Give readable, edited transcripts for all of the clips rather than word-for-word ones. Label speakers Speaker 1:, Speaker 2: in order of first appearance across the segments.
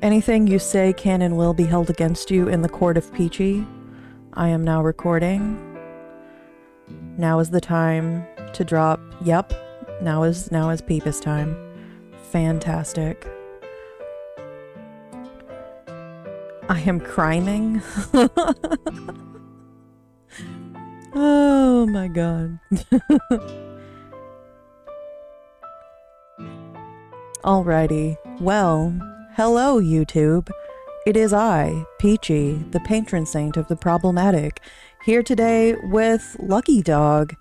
Speaker 1: Anything you say can and will be held against you in the court of Peachie. I am now recording. Now is the time to drop. Yep. Now is Peepus time. Fantastic. I am criming. Oh my god. Alrighty. Well, hello YouTube. It is I, Peachy, the patron saint of the problematic, here today with Lucky Dog.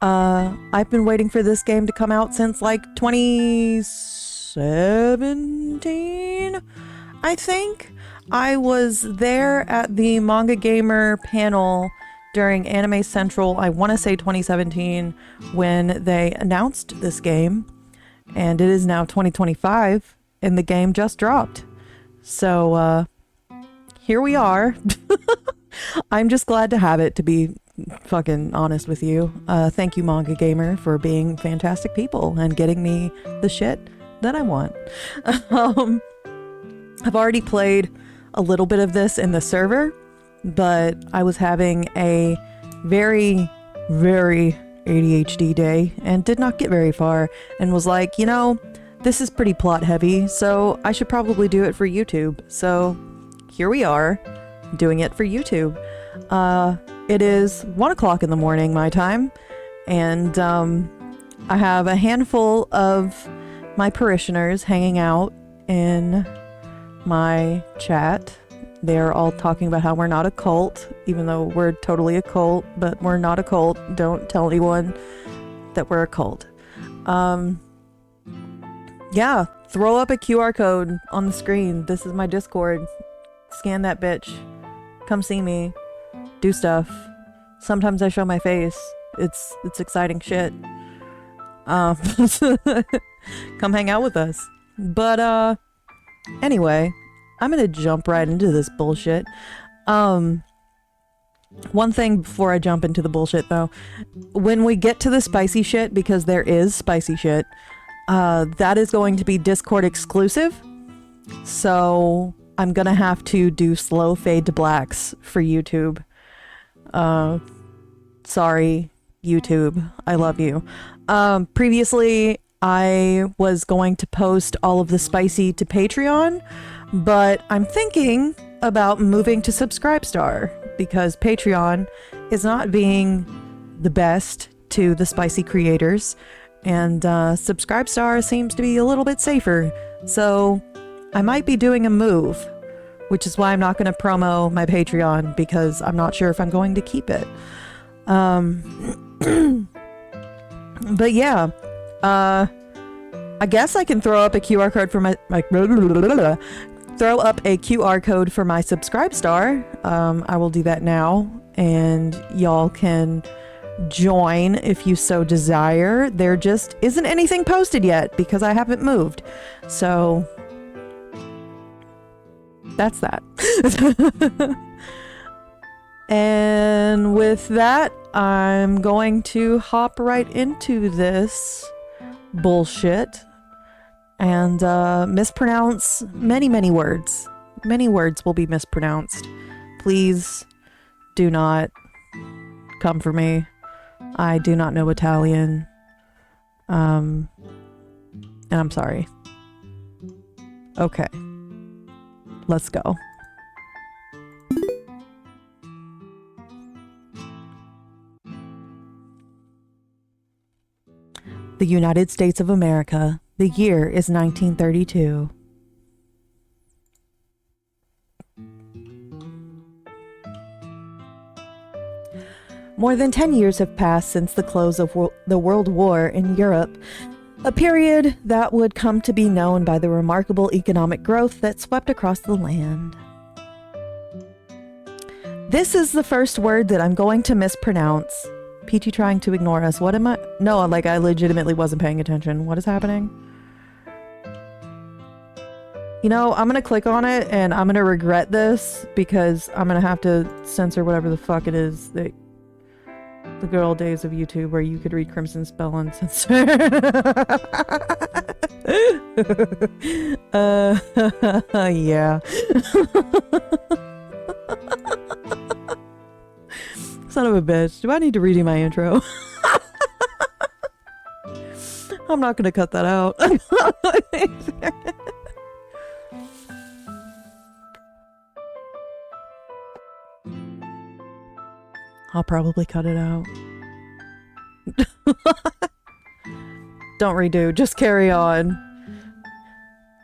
Speaker 1: I've been waiting for this game to come out since like 2017, I think. I was there at the MangaGamer panel during Anime Central, I want to say 2017, when they announced this game. And it is now 2025, and the game just dropped. So, here we are. I'm just glad to have it, to be fucking honest with you. Thank you, MangaGamer, for being fantastic people and getting me the shit that I want. I've already played a little bit of this in the server, but I was having a very, very ADHD day and did not get very far and was like, you know, this is pretty plot heavy, so I should probably do it for YouTube. So here we are doing it for YouTube. It is 1 o'clock in the morning my time, and I have a handful of my parishioners hanging out in my chat. They're all talking about how we're not a cult, even though we're totally a cult, but we're not a cult. Don't tell anyone that we're a cult. Yeah, throw up a QR code on the screen. This is my Discord. Scan that bitch. Come see me. Do stuff. Sometimes I show my face. It's exciting shit. Come hang out with us. But, anyway, I'm gonna jump right into this bullshit. One thing before I jump into the bullshit though, when we get to the spicy shit, because there is spicy shit, that is going to be Discord exclusive. So I'm gonna have to do slow fade to blacks for YouTube. Sorry, YouTube. I love you. Previously, I was going to post all of the spicy to Patreon, but I'm thinking about moving to Subscribestar because Patreon is not being the best to the spicy creators, and Subscribestar seems to be a little bit safer. So I might be doing a move, which is why I'm not going to promo my Patreon because I'm not sure if I'm going to keep it. But yeah, I guess I can throw up a QR code for my throw up a QR code for my Subscribestar. I will do that now, and y'all can join if you so desire. There just isn't anything posted yet because I haven't moved. So that's that. And with that, I'm going to hop right into this bullshit and mispronounce many words. Many words will be mispronounced. Please do not come for me. I do not know Italian. And I'm sorry. Okay. Let's go. The United States of America. The year is 1932. More than 10 years have passed since the close of the World War in Europe, a period that would come to be known by the remarkable economic growth that swept across the land. This is the first word that I'm going to mispronounce. Peachy trying to ignore us. What am I? No, like I legitimately wasn't paying attention. What is happening? You know, I'm gonna click on it and I'm gonna regret this because I'm gonna have to censor whatever the fuck it is that the good old days of YouTube where you could read Crimson Spell and censor. Yeah. Son of a bitch. Do I need to redo my intro? I'm not gonna cut that out. I'll probably cut it out. Don't redo, just carry on.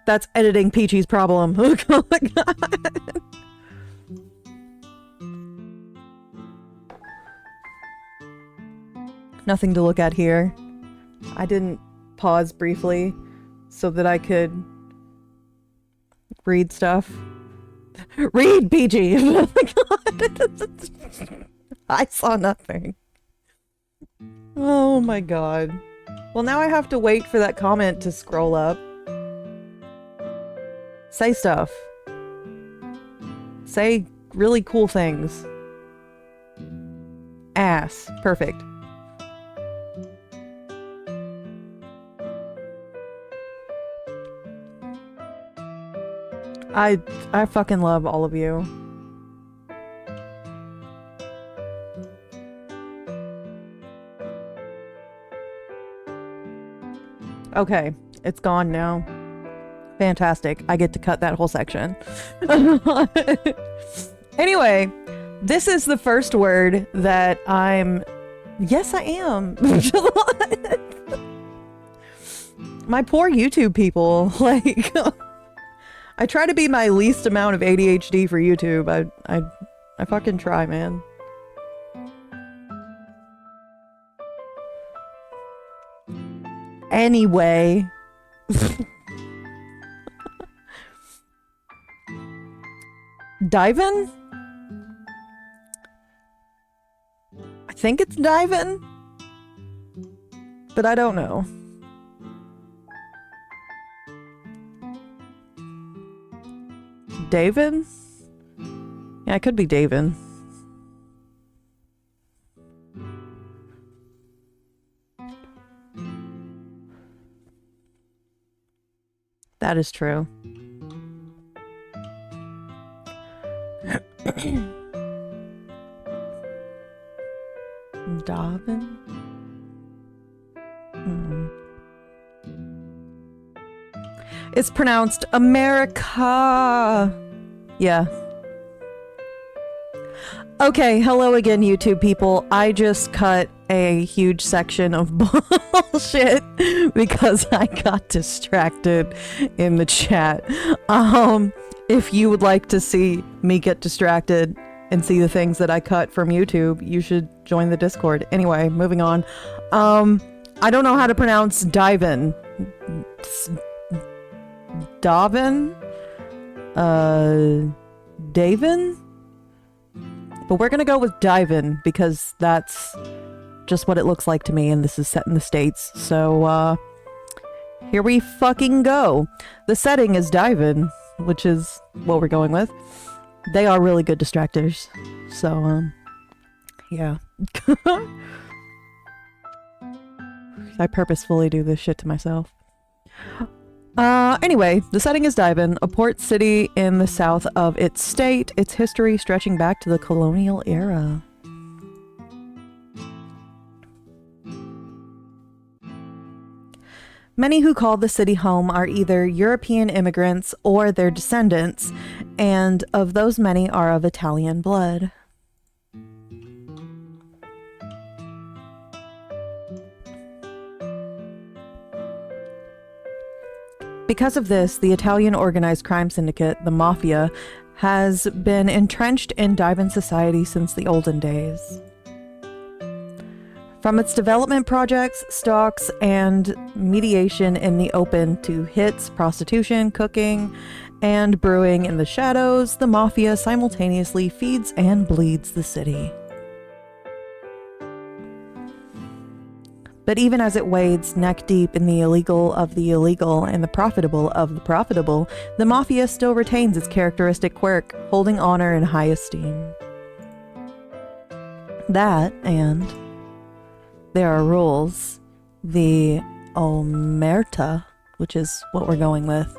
Speaker 1: That's editing Peachie's problem. Oh my god. Nothing to look at here. I didn't pause briefly so that I could read stuff. Read, Peachy! Oh my god. I saw nothing. Oh my god. Well, now I have to wait for that comment to scroll up. Say stuff. Say really cool things. Ass. Perfect. I fucking love all of you. Okay, it's gone now. Fantastic. I get to cut that whole section. Anyway, this is the first word that I'm... Yes, I am. My poor YouTube people. Like, I try to be my least amount of ADHD for YouTube. I fucking try, man. Anyway. Divin? I think it's divin, but I don't know. Davin? Yeah, it could be Davin. That is true. Davin? It's pronounced America. Yeah. Okay, hello again, YouTube people. I just cut a huge section of bullshit because I got distracted in the chat. If you would like to see me get distracted and see the things that I cut from YouTube, you should join the Discord. Anyway, moving on. I don't know how to pronounce Divin. Davin? Davin? But we're gonna go with Divin because that's just what it looks like to me, and this is set in the States. So, here we fucking go. The setting is Divin, which is what we're going with. They are really good distractors. So, yeah. I purposefully do this shit to myself. Anyway, the setting is Divin, a port city in the south of its state, its history stretching back to the colonial era. Many who call the city home are either European immigrants or their descendants, and of those many are of Italian blood. Because of this, the Italian organized crime syndicate, the Mafia, has been entrenched in Divin society since the olden days. From its development projects, stocks, and mediation in the open to hits, prostitution, cooking, and brewing in the shadows, the Mafia simultaneously feeds and bleeds the city. But even as it wades neck deep in the illegal of the illegal and the profitable of the profitable, the Mafia still retains its characteristic quirk, holding honor in high esteem. That, and there are rules, the omerta which is what we're going with.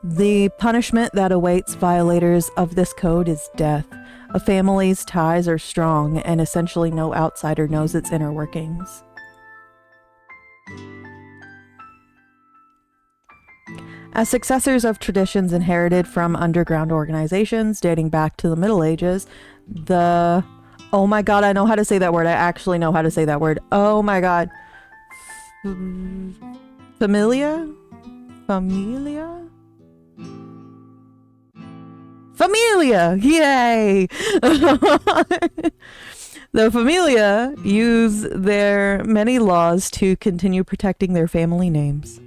Speaker 1: The punishment that awaits violators of this code is death. A family's ties are strong, and essentially no outsider knows its inner workings. As successors of traditions inherited from underground organizations dating back to the Middle Ages, the... Oh my god, I know how to say that word. I actually know how to say that word. Oh my god. Familia? Familia? Familia! Yay! The Familia use their many laws to continue protecting their family names.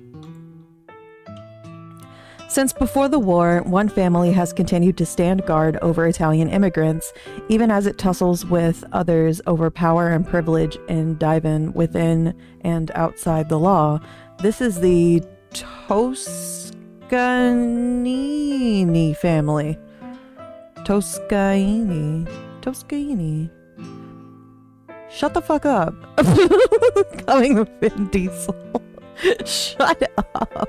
Speaker 1: Since before the war, one family has continued to stand guard over Italian immigrants, even as it tussles with others over power and privilege in diving within and outside the law. This is the Toscanini family. Toscanini. Shut the fuck up. Coming with Vin Diesel. Shut up.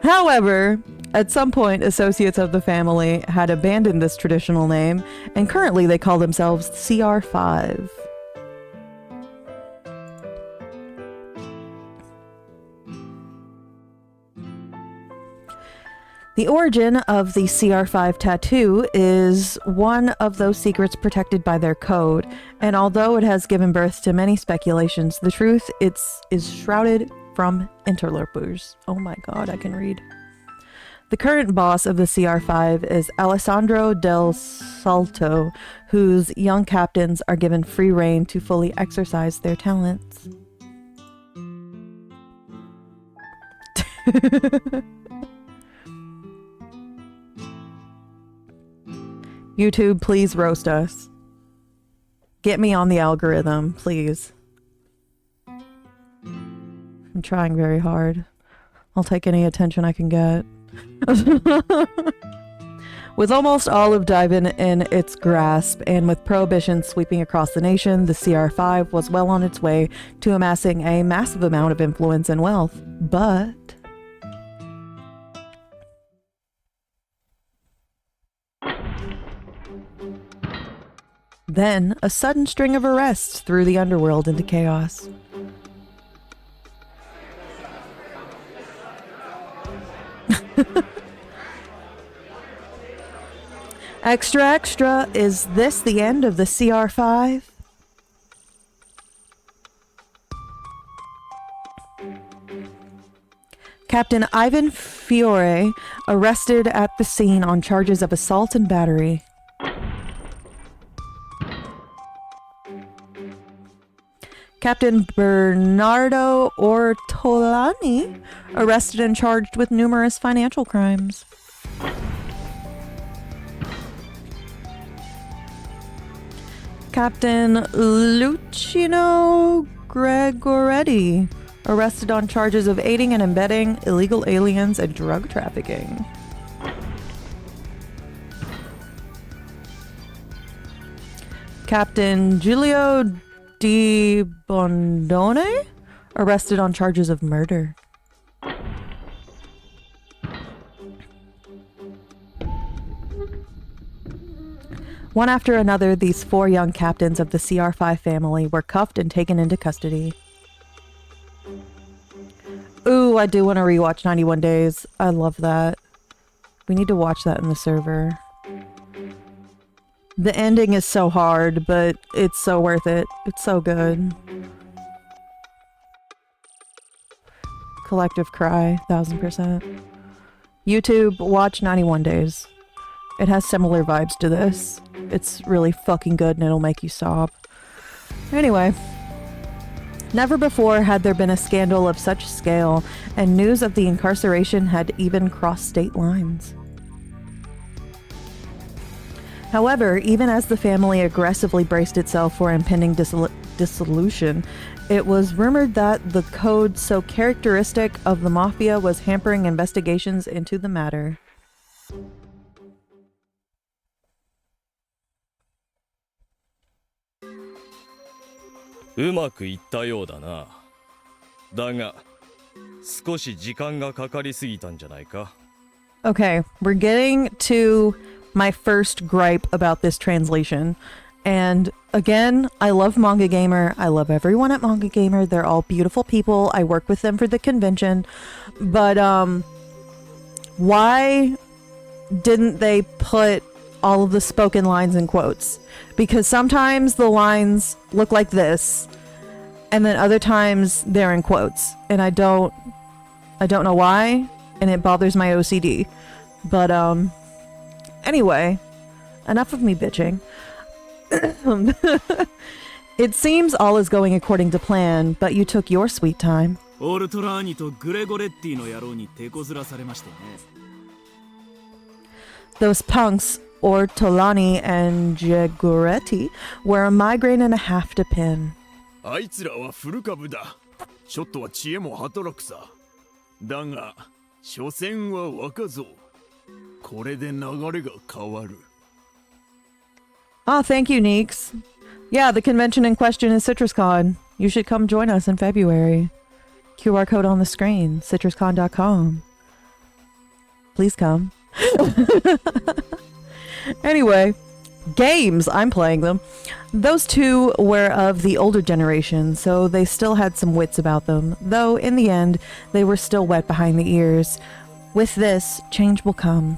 Speaker 1: However, at some point, associates of the family had abandoned this traditional name, and currently they call themselves CR5. The origin of the CR5 tattoo is one of those secrets protected by their code, and although it has given birth to many speculations, the truth is shrouded from interlopers. Oh my god, I can read. The current boss of the CR5 is Alessandro del Salto, whose young captains are given free rein to fully exercise their talents. YouTube, please roast us. Get me on the algorithm, please. I'm trying very hard. I'll take any attention I can get. With almost all of Divin in its grasp, and with prohibition sweeping across the nation, the CR5 was well on its way to amassing a massive amount of influence and wealth. But... then, a sudden string of arrests threw the underworld into chaos. Extra, extra, is this the end of the CR5? Captain Ivan Fiore arrested at the scene on charges of assault and battery. Captain Bernardo Ortolani arrested and charged with numerous financial crimes. Captain Lucino Gregoretti arrested on charges of aiding and abetting illegal aliens and drug trafficking. Captain Giulio Di Bondone arrested on charges of murder. One after another, these four young captains of the CR5 family were cuffed and taken into custody. Ooh, I do want to rewatch 91 Days. I love that. We need to watch that in the server. The ending is so hard, but it's so worth it. It's so good. Collective cry, 1000%. YouTube, watch 91 Days. It has similar vibes to this. It's really fucking good and it'll make you sob. Anyway. Never before had there been a scandal of such scale, and news of the incarceration had even crossed state lines. However, even as the family aggressively braced itself for impending dissolution, it was rumored that the code so characteristic of the mafia was hampering investigations into the matter.
Speaker 2: うまくいったようだな。だが、少し時間がかかりすぎたんじゃないか?
Speaker 1: Okay, we're getting to my first gripe about this translation. And again, I love MangaGamer. I love everyone at MangaGamer. They're all beautiful people. I work with them for the convention. But why didn't they put all of the spoken lines in quotes? Because sometimes the lines look like this, and then other times they're in quotes. And I don't know why, and it bothers my OCD. But anyway, enough of me bitching. It seems all is going according to plan, but you took your sweet time. Those punks, Ortolani and Jaguretti, were a migraine and a half to pin. Oh, thank you, Neeks. Yeah, the convention in question is CitrusCon. You should come join us in February. QR code on the screen, citruscon.com. Please come. Anyway, games, I'm playing them. Those two were of the older generation, so they still had some wits about them, though in the end, they were still wet behind the ears. With this, change will come.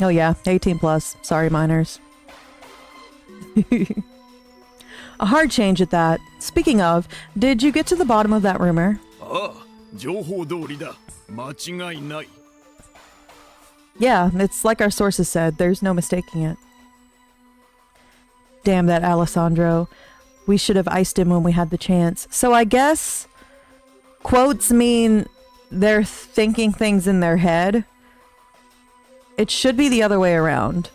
Speaker 1: Oh yeah, 18 plus. Sorry, minors. A hard change at that. Speaking of, did you get to the bottom of that rumor? Yeah, it's like our sources said. There's no mistaking it. Damn that Alessandro. We should have iced him when we had the chance. So I guess quotes mean they're thinking things in their head. It should be the other way around.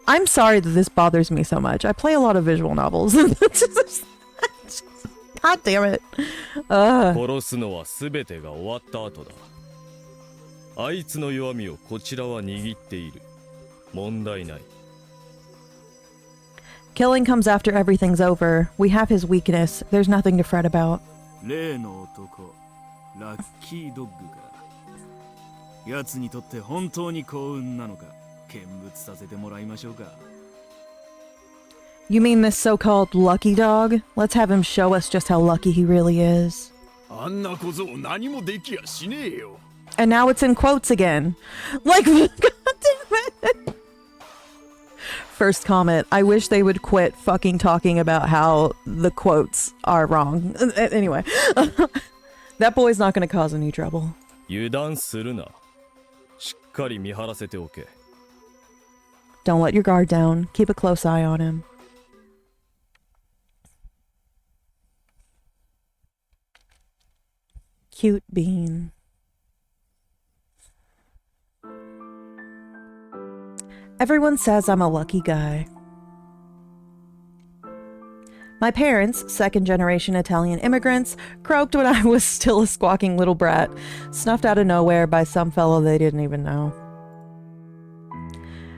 Speaker 1: I'm sorry that this bothers me so much. I play a lot of visual novels. God damn it. Killing comes after everything's over. We have his weakness. There's nothing to fret about. You mean this so-called lucky dog? Let's have him show us just how lucky he really is. And now it's in quotes again. Like, God damn it. First comment, I wish they would quit fucking talking about how the quotes are wrong. Anyway, that boy's not gonna cause any trouble. Don't let your guard down. Keep a close eye on him. Cute bean. Everyone says I'm a lucky guy. My parents, second-generation Italian immigrants, croaked when I was still a squawking little brat, snuffed out of nowhere by some fellow they didn't even know.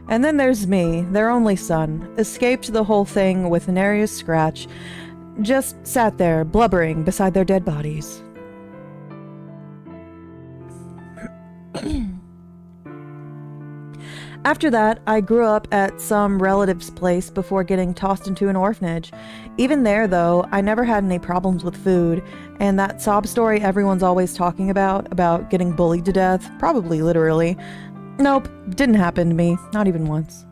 Speaker 1: And then there's me, their only son, escaped the whole thing with nary a scratch, just sat there, blubbering beside their dead bodies. After that, I grew up at some relative's place before getting tossed into an orphanage. Even there, though, I never had any problems with food, and that sob story everyone's always talking about getting bullied to death, probably literally, nope, didn't happen to me, not even once.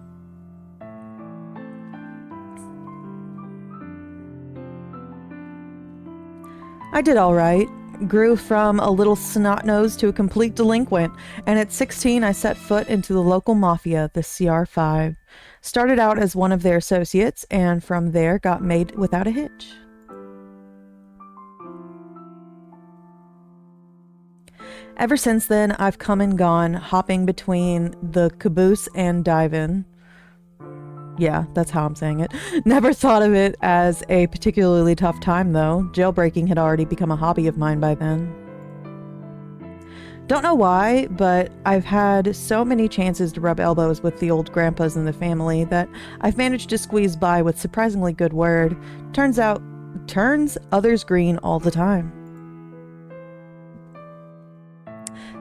Speaker 1: I did alright. Grew from a little snot-nosed to a complete delinquent, and at 16 I set foot into the local mafia, the CR5. Started out as one of their associates, and from there got made without a hitch. Ever since then, I've come and gone, hopping between the caboose and dive-in. Yeah, that's how I'm saying it. Never thought of it as a particularly tough time, though. Jailbreaking had already become a hobby of mine by then. Don't know why, but I've had so many chances to rub elbows with the old grandpas in the family that I've managed to squeeze by with surprisingly good word. Turns others green all the time.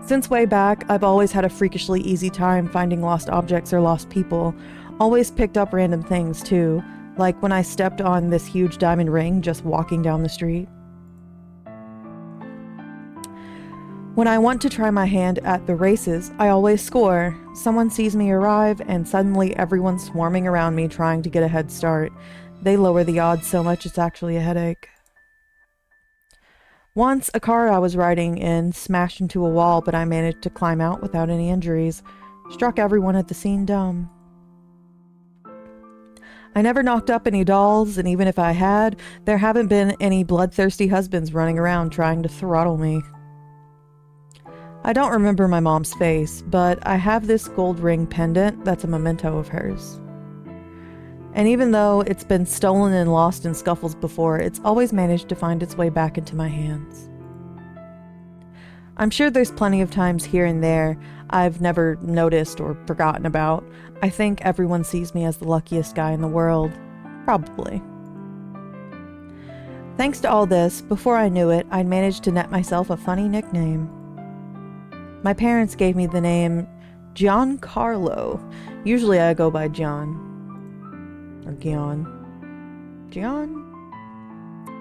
Speaker 1: Since way back, I've always had a freakishly easy time finding lost objects or lost people. Always picked up random things too, like when I stepped on this huge diamond ring just walking down the street. When I want to try my hand at the races, I always score. Someone sees me arrive, and suddenly everyone's swarming around me trying to get a head start. They lower the odds so much it's actually a headache. Once, a car I was riding in smashed into a wall, but I managed to climb out without any injuries. Struck everyone at the scene dumb. I never knocked up any dolls, and even if I had, there haven't been any bloodthirsty husbands running around trying to throttle me. I don't remember my mom's face, but I have this gold ring pendant that's a memento of hers. And even though it's been stolen and lost in scuffles before, it's always managed to find its way back into my hands. I'm sure there's plenty of times here and there I've never noticed or forgotten about. I think everyone sees me as the luckiest guy in the world. Probably. Thanks to all this, before I knew it, I'd managed to net myself a funny nickname. My parents gave me the name Giancarlo. Usually I go by John. Or Gian. Gian?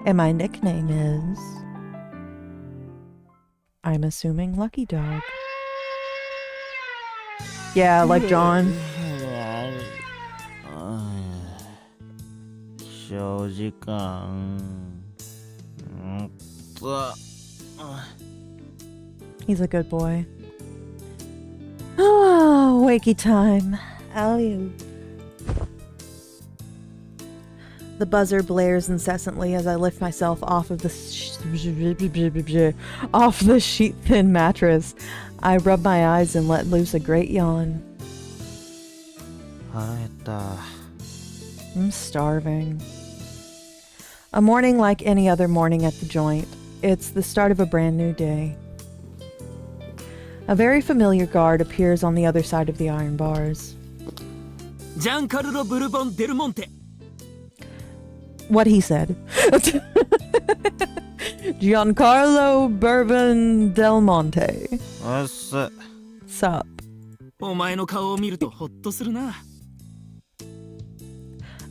Speaker 1: And my nickname is... I'm assuming Lucky Dog. Yeah, like John.
Speaker 3: 小時間
Speaker 1: He's a good boy. Oh, wakey time. How are you? The buzzer blares incessantly as I lift myself off of the sheet-thin mattress. I rub my eyes and let loose a great yawn.
Speaker 3: 腹減った
Speaker 1: I'm starving. A morning like any other morning at the joint. It's the start of a brand new day. A very familiar guard appears on the other side of the iron bars.
Speaker 4: Giancarlo Bourbon del Monte.
Speaker 1: What he said. Giancarlo Bourbon del Monte.
Speaker 3: うっす
Speaker 1: Sup?
Speaker 4: お前の顔を見るとホッとするな。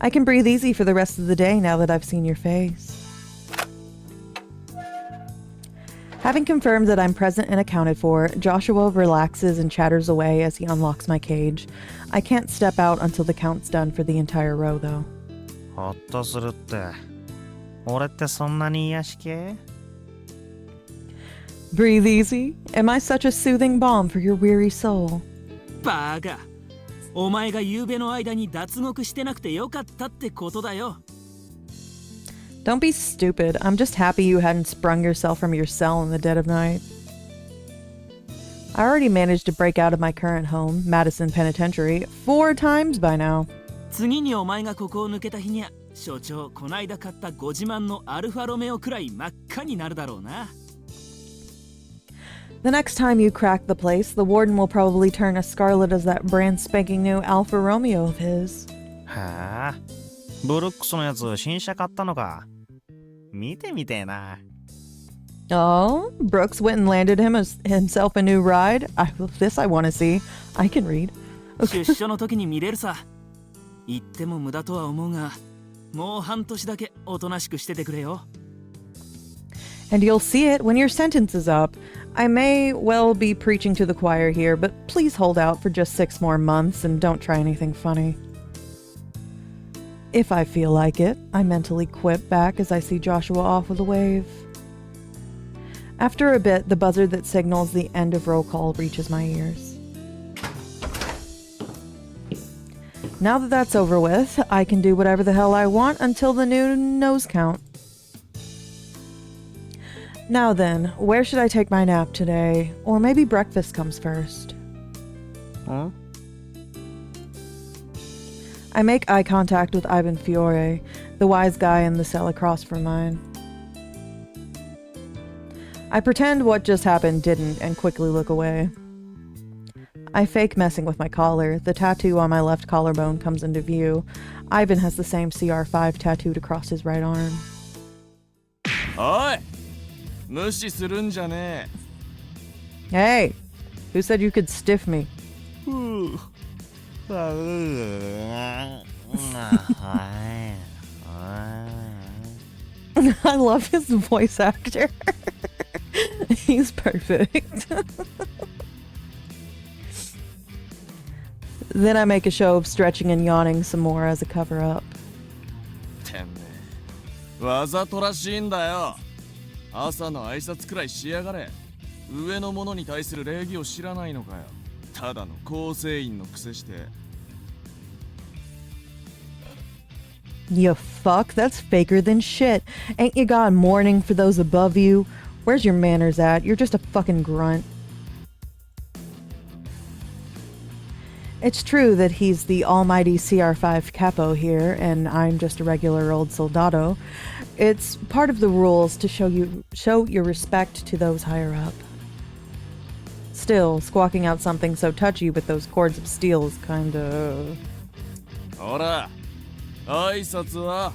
Speaker 1: I can breathe easy for the rest of the day now that I've seen your face. Having confirmed that I'm present and accounted for, Joshua relaxes and chatters away as he unlocks my cage. I can't step out until the count's done for the entire row, though.
Speaker 3: ホッとするって俺ってそんなに癒し系
Speaker 1: Breathe easy? Am I such a soothing balm for your weary soul?
Speaker 4: バカ。お前が夕べの間に脱獄してなくてよかったってことだよ。
Speaker 1: Don't be stupid. I'm just happy you hadn't sprung yourself from your cell in the dead of night. I already managed to break out of my current home, Madison Penitentiary, 4 times by now.
Speaker 4: 次にお前がここを抜けた日にゃ、所長、こないだ買ったご自慢のアルファロメオくらい真っ赤になるだろうな。
Speaker 1: The next time you crack the place, the warden will probably turn as scarlet as that brand spanking new Alfa Romeo of his.
Speaker 3: へえブルックスのやつ新車買ったのか見てみてえな
Speaker 1: Oh, Brooks went and landed himself a new ride. This I want to see. I can read.
Speaker 4: 出所の時に見れるさ。言っても無駄とは思うが、もう半年だけおとなしくしててくれよ。
Speaker 1: And you'll see it when your sentence is up. I may well be preaching to the choir here, but please hold out for just 6 more months and don't try anything funny. If I feel like it, I mentally quip back as I see Joshua off with a wave. After a bit, the buzzer that signals the end of roll call reaches my ears. Now that that's over with, I can do whatever the hell I want until the new nose count. Now then, where should I take my nap today? Or maybe breakfast comes first.
Speaker 3: Huh?
Speaker 1: I make eye contact with Ivan Fiore, the wise guy in the cell across from mine. I pretend what just happened didn't and quickly look away. I fake messing with my collar. The tattoo on my left collarbone comes into view. Ivan has the same CR5 tattooed across his right arm.
Speaker 2: おい無視するんじゃね
Speaker 1: Hey! Who said you could stiff me? I love his voice actor. He's perfect. Then I make a show of stretching and yawning some more as a cover-up.
Speaker 2: えてめえわざとらしいんだよ朝の挨拶くらいしやがれ上の者に対する礼儀を知らないのかよただの構成員のくせして
Speaker 1: You fuck, that's faker than shit. Ain't you got mourning for those above you? Where's your manners at? You're just a fucking grunt. It's true that he's the almighty CR5 capo here, and I'm just a regular old soldado. It's part of the rules to show your respect to those higher up. Still, squawking out something so touchy with those cords of steel is kinda...
Speaker 2: ほら挨拶は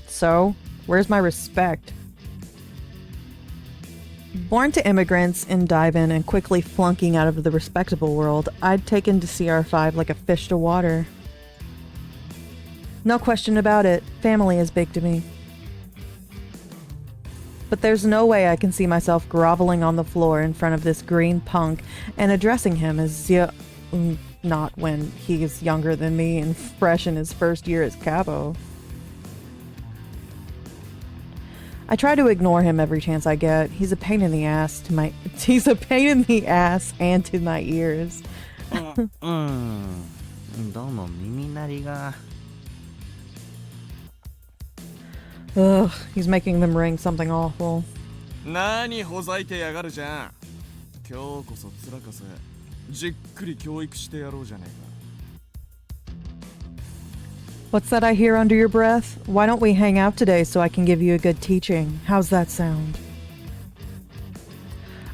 Speaker 1: So, where's my respect? Born to immigrants in Divan and quickly flunking out of the respectable world, I'd taken to CR5 like a fish to water. No question about it, family is big to me. But there's no way I can see myself groveling on the floor in front of this green punk and addressing him as not when he is younger than me and fresh in his first year as capo. I try to ignore him every chance I get. He's a pain in the ass and to my ears.
Speaker 3: どうも耳鳴りが
Speaker 1: Ugh, he's making them ring something awful.
Speaker 2: 何ほざいてやがるじゃん今日こそつらかせじっくり教育してやろうじゃねえか
Speaker 1: What's that I hear under your breath? Why don't we hang out today so I can give you a good teaching? How's that sound?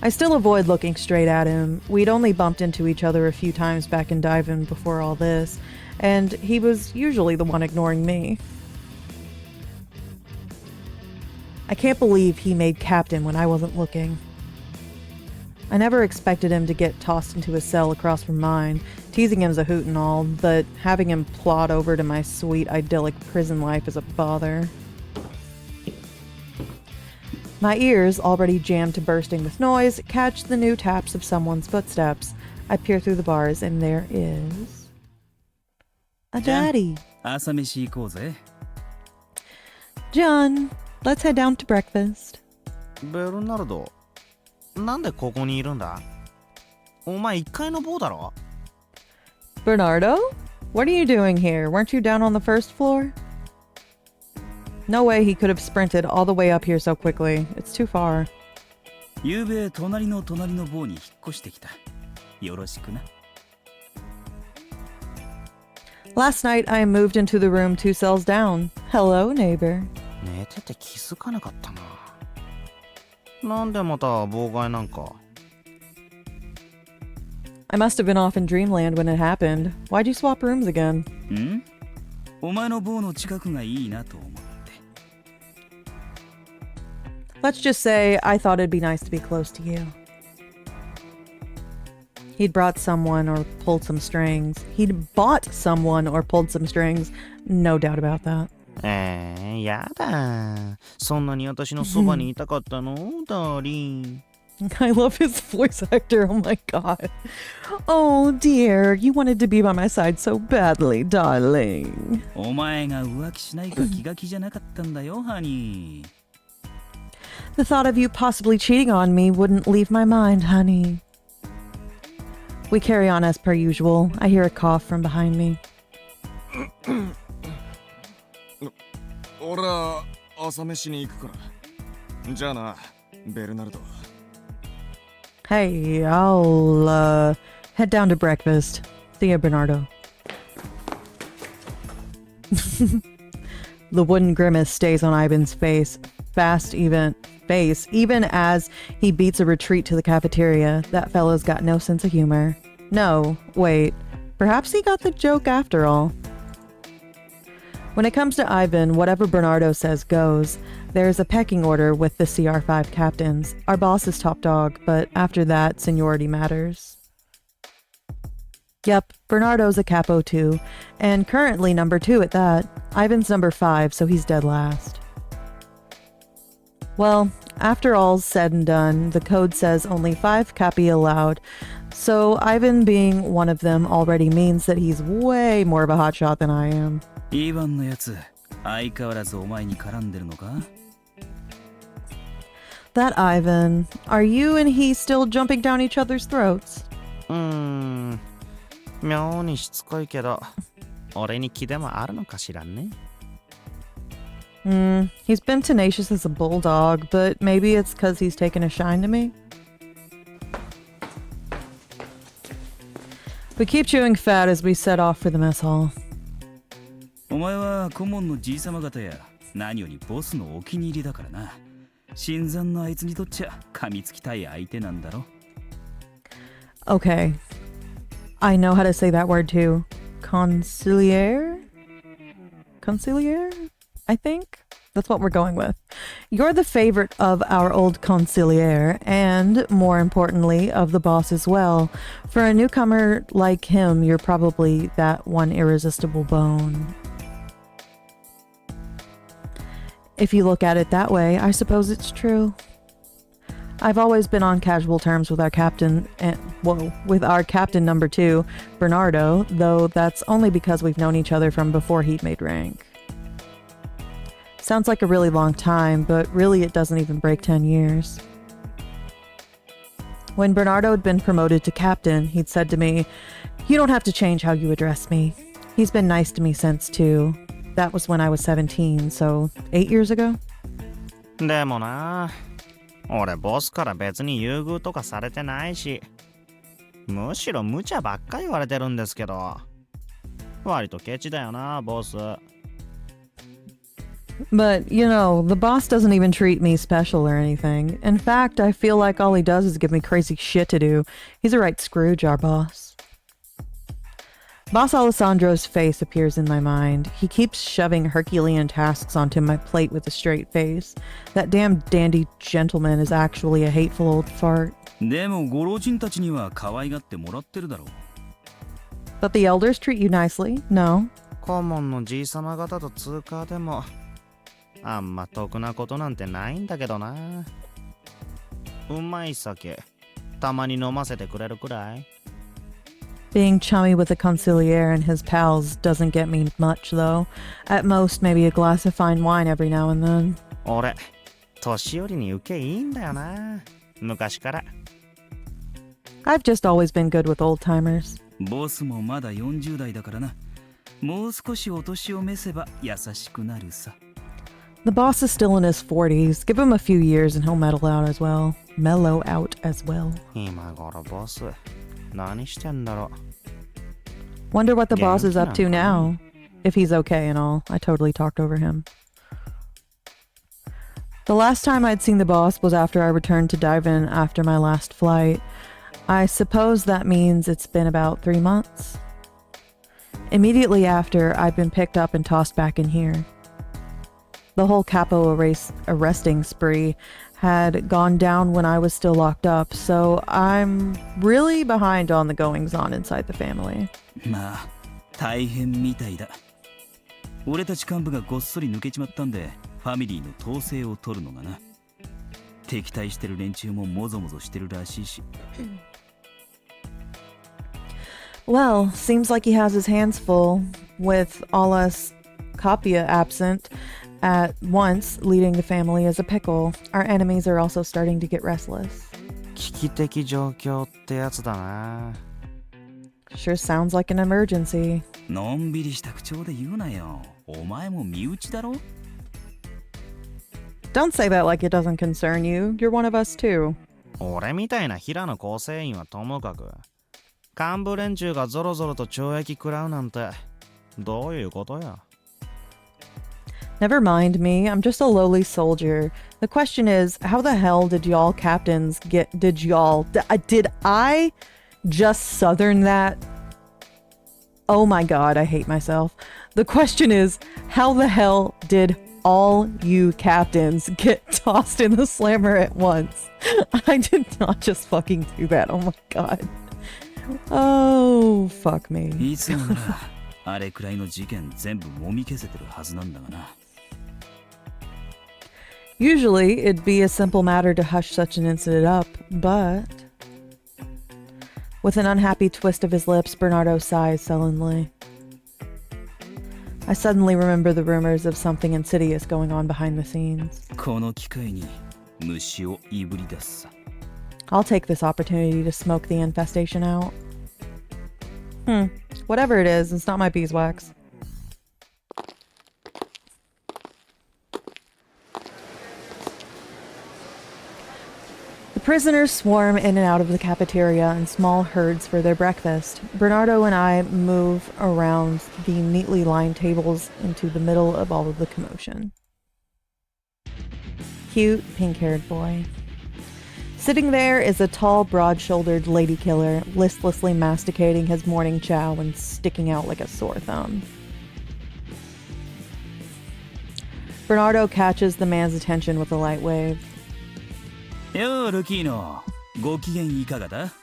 Speaker 1: I still avoid looking straight at him. We'd only bumped into each other a few times back in Divan before all this, and he was usually the one ignoring me. I can't believe he made captain when I wasn't looking. I never expected him to get tossed into a cell across from mine. Teasing him's a hoot and all, but having him plod over to my sweet, idyllic prison life is a bother. My ears, already jammed to bursting with noise, catch the new taps of someone's footsteps. I peer through the bars, and there is... a daddy.
Speaker 4: 朝飯行こうぜ
Speaker 1: John, let's head down to breakfast.
Speaker 3: ベルナルドなんでここにいるんだお前1階の坊だろ
Speaker 1: Bernardo? What are you doing here? Weren't you down on the first floor? No way he could have sprinted all the way up here so quickly. It's too far.
Speaker 4: ゆうべ隣の坊に引っ越してきたよろしくな
Speaker 1: Last night, I moved into the room 2 cells down. Hello, neighbor.
Speaker 3: 寝てて気づかなかったななんでまた妨害なんか
Speaker 1: I must have been off in dreamland when it happened. Why'd you swap rooms again?
Speaker 4: んお前の坊の近くがいいなと思って
Speaker 1: Let's just say I thought it'd be nice to be close to you. He'd brought someone or pulled some strings. He'd bought someone or pulled some strings. No doubt about that.
Speaker 3: やだそんなに私のそばにいたかったのダーリン
Speaker 1: I love his voice actor. Oh my god. Oh dear, you wanted to be by my side so badly, darling.
Speaker 4: お前が浮気しないか気が気じゃなかったんだよハニー
Speaker 1: The thought of you possibly cheating on me wouldn't leave my mind, honey. We carry on as per usual. I hear a cough from behind me.
Speaker 2: 俺は朝飯に行くからじゃあなベルナルド
Speaker 1: Hey, I'll head down to breakfast. See ya, Bernardo. The wooden grimace stays on Ivan's face. fast face, even as he beats a retreat to the cafeteria. That fellow's got no sense of humor. No, wait. Perhaps he got the joke after all. When it comes to Ivan, whatever Bernardo says goes. There's a pecking order with the CR5 captains. Our boss is top dog, but after that, seniority matters. Yep, Bernardo's a capo too, and currently number 2 at that. Ivan's number 5, so he's dead last. Well, after all's said and done, the code says only 5 capi allowed, so Ivan being one of them already means that he's way more of a hotshot than I am.
Speaker 4: イーバンのやつ、相変わらずお前に絡んでるのか?
Speaker 1: That Ivan, are you and he still jumping down each other's throats?
Speaker 3: 妙にしつこいけど、俺に気でもあるのかしらね。
Speaker 1: He's been tenacious as a bulldog, but maybe it's because he's taken a shine to me. We keep chewing fat as we set off for the mess hall.
Speaker 4: お前は顧問のじいさま方や何よりボスのお気に入りだからな。新参のあいつにとっちゃ噛みつきたい相手なんだろ。
Speaker 1: Okay. I know how to say that word too. Conciliere? Conciliere? I think that's what we're going with. You're the favorite of our old conciliere, and more importantly, of the boss as well. For a newcomer like him, you're probably that one irresistible bone. If you look at it that way, I suppose it's true. I've always been on casual terms with our captain, with our captain number 2, Bernardo, though that's only because we've known each other from before he'd made rank. Sounds like a really long time, but really it doesn't even break 10 years. When Bernardo had been promoted to captain, he'd said to me, "You don't have to change how you address me." He's been nice to me since too. That was when I was 17, so 8 years ago?
Speaker 3: でもな、俺ボスから別に優遇とかされてないし、むしろ無茶ばっか言われてるんですけど、割とケチだよな、ボス。
Speaker 1: But, you know, the boss doesn't even treat me special or anything. In fact, I feel like all he does is give me crazy shit to do. He's a right Scrooge, our boss. Boss Alessandro's face appears in my mind. He keeps shoving Herculean tasks onto my plate with a straight face. That damn dandy gentleman is actually a hateful old fart.
Speaker 4: でもご老人たちには可愛がってもらってるだろう。
Speaker 1: But the elders treat you nicely? No?
Speaker 3: 顧問のじいさま方と通過でも、あんま得なことなんてないんだけどな。うまい酒、たまに飲ませてくれるくらい。
Speaker 1: Being chummy with the conciliere and his pals doesn't get me much, though. At most, maybe a glass of fine wine every now and then.
Speaker 3: 俺、年寄りに受けいいんだよな。昔から。
Speaker 1: I've just always been good with old-timers.
Speaker 4: ボスもまだ40代だからな。もう少しお年を召せば優しくなるさ。
Speaker 1: The boss is still in his 40s. Give him a few years and he'll mellow out as well. Mellow out as well.
Speaker 3: 今頃ボス、何してんだろ。
Speaker 1: Wonder what the boss is up to now. If he's okay and all. I totally talked over him. The last time I'd seen the boss was after I returned to Divin after my last flight. I suppose that means it's been about 3 months. Immediately after, I've been picked up and tossed back in here. The whole capo arresting spree had gone down when I was still locked up, so I'm really behind on the goings-on inside the family.
Speaker 4: まあ、大変みたいだ。俺たち幹部がごっそり抜けちまったんで、ファミリーの統制を取るのがな。敵対してる連中ももぞもぞしてるらしいし。
Speaker 1: Well, seems like he has his hands full, with all us Capia absent at once, leading the family as a pickle. Our enemies are also starting to get restless.
Speaker 3: 危機的状況ってやつだな。
Speaker 1: Sure sounds like an emergency.
Speaker 4: のんびりした口調で言うなよ。お前も身内だろ?
Speaker 1: Don't say that like it doesn't concern you. You're one of us too.
Speaker 3: 俺みたいな平野構成員はともかく、幹部連中がゾロゾロと懲役食らうなんて、どういうことや?
Speaker 1: Never mind me, I'm just a lowly soldier. The question is, how the hell did y'all captains get, did I just southern that? Oh my god, I hate myself. The question is, how the hell did all you captains get tossed in the slammer at once? I did not just fucking do that, oh my god. Oh, fuck me.
Speaker 4: いつもならあれくらいの事件全部もみ消せてるはずなんだがな。
Speaker 1: Usually, it'd be a simple matter to hush such an incident up, but... With an unhappy twist of his lips, Bernardo sighs sullenly. I suddenly remember the rumors of something insidious going on behind the scenes.
Speaker 4: この機会に虫をいぶり出すさ。
Speaker 1: I'll take this opportunity to smoke the infestation out. Whatever it is, it's not my beeswax. The prisoners swarm in and out of the cafeteria in small herds for their breakfast. Bernardo and I move around the neatly lined tables into the middle of all of the commotion. Cute, pink-haired boy. Sitting there is a tall, broad-shouldered lady killer, listlessly masticating his morning chow and sticking out like a sore thumb. Bernardo catches the man's attention with a light wave.
Speaker 4: Yo, Lucchino. ご機嫌いかがだ?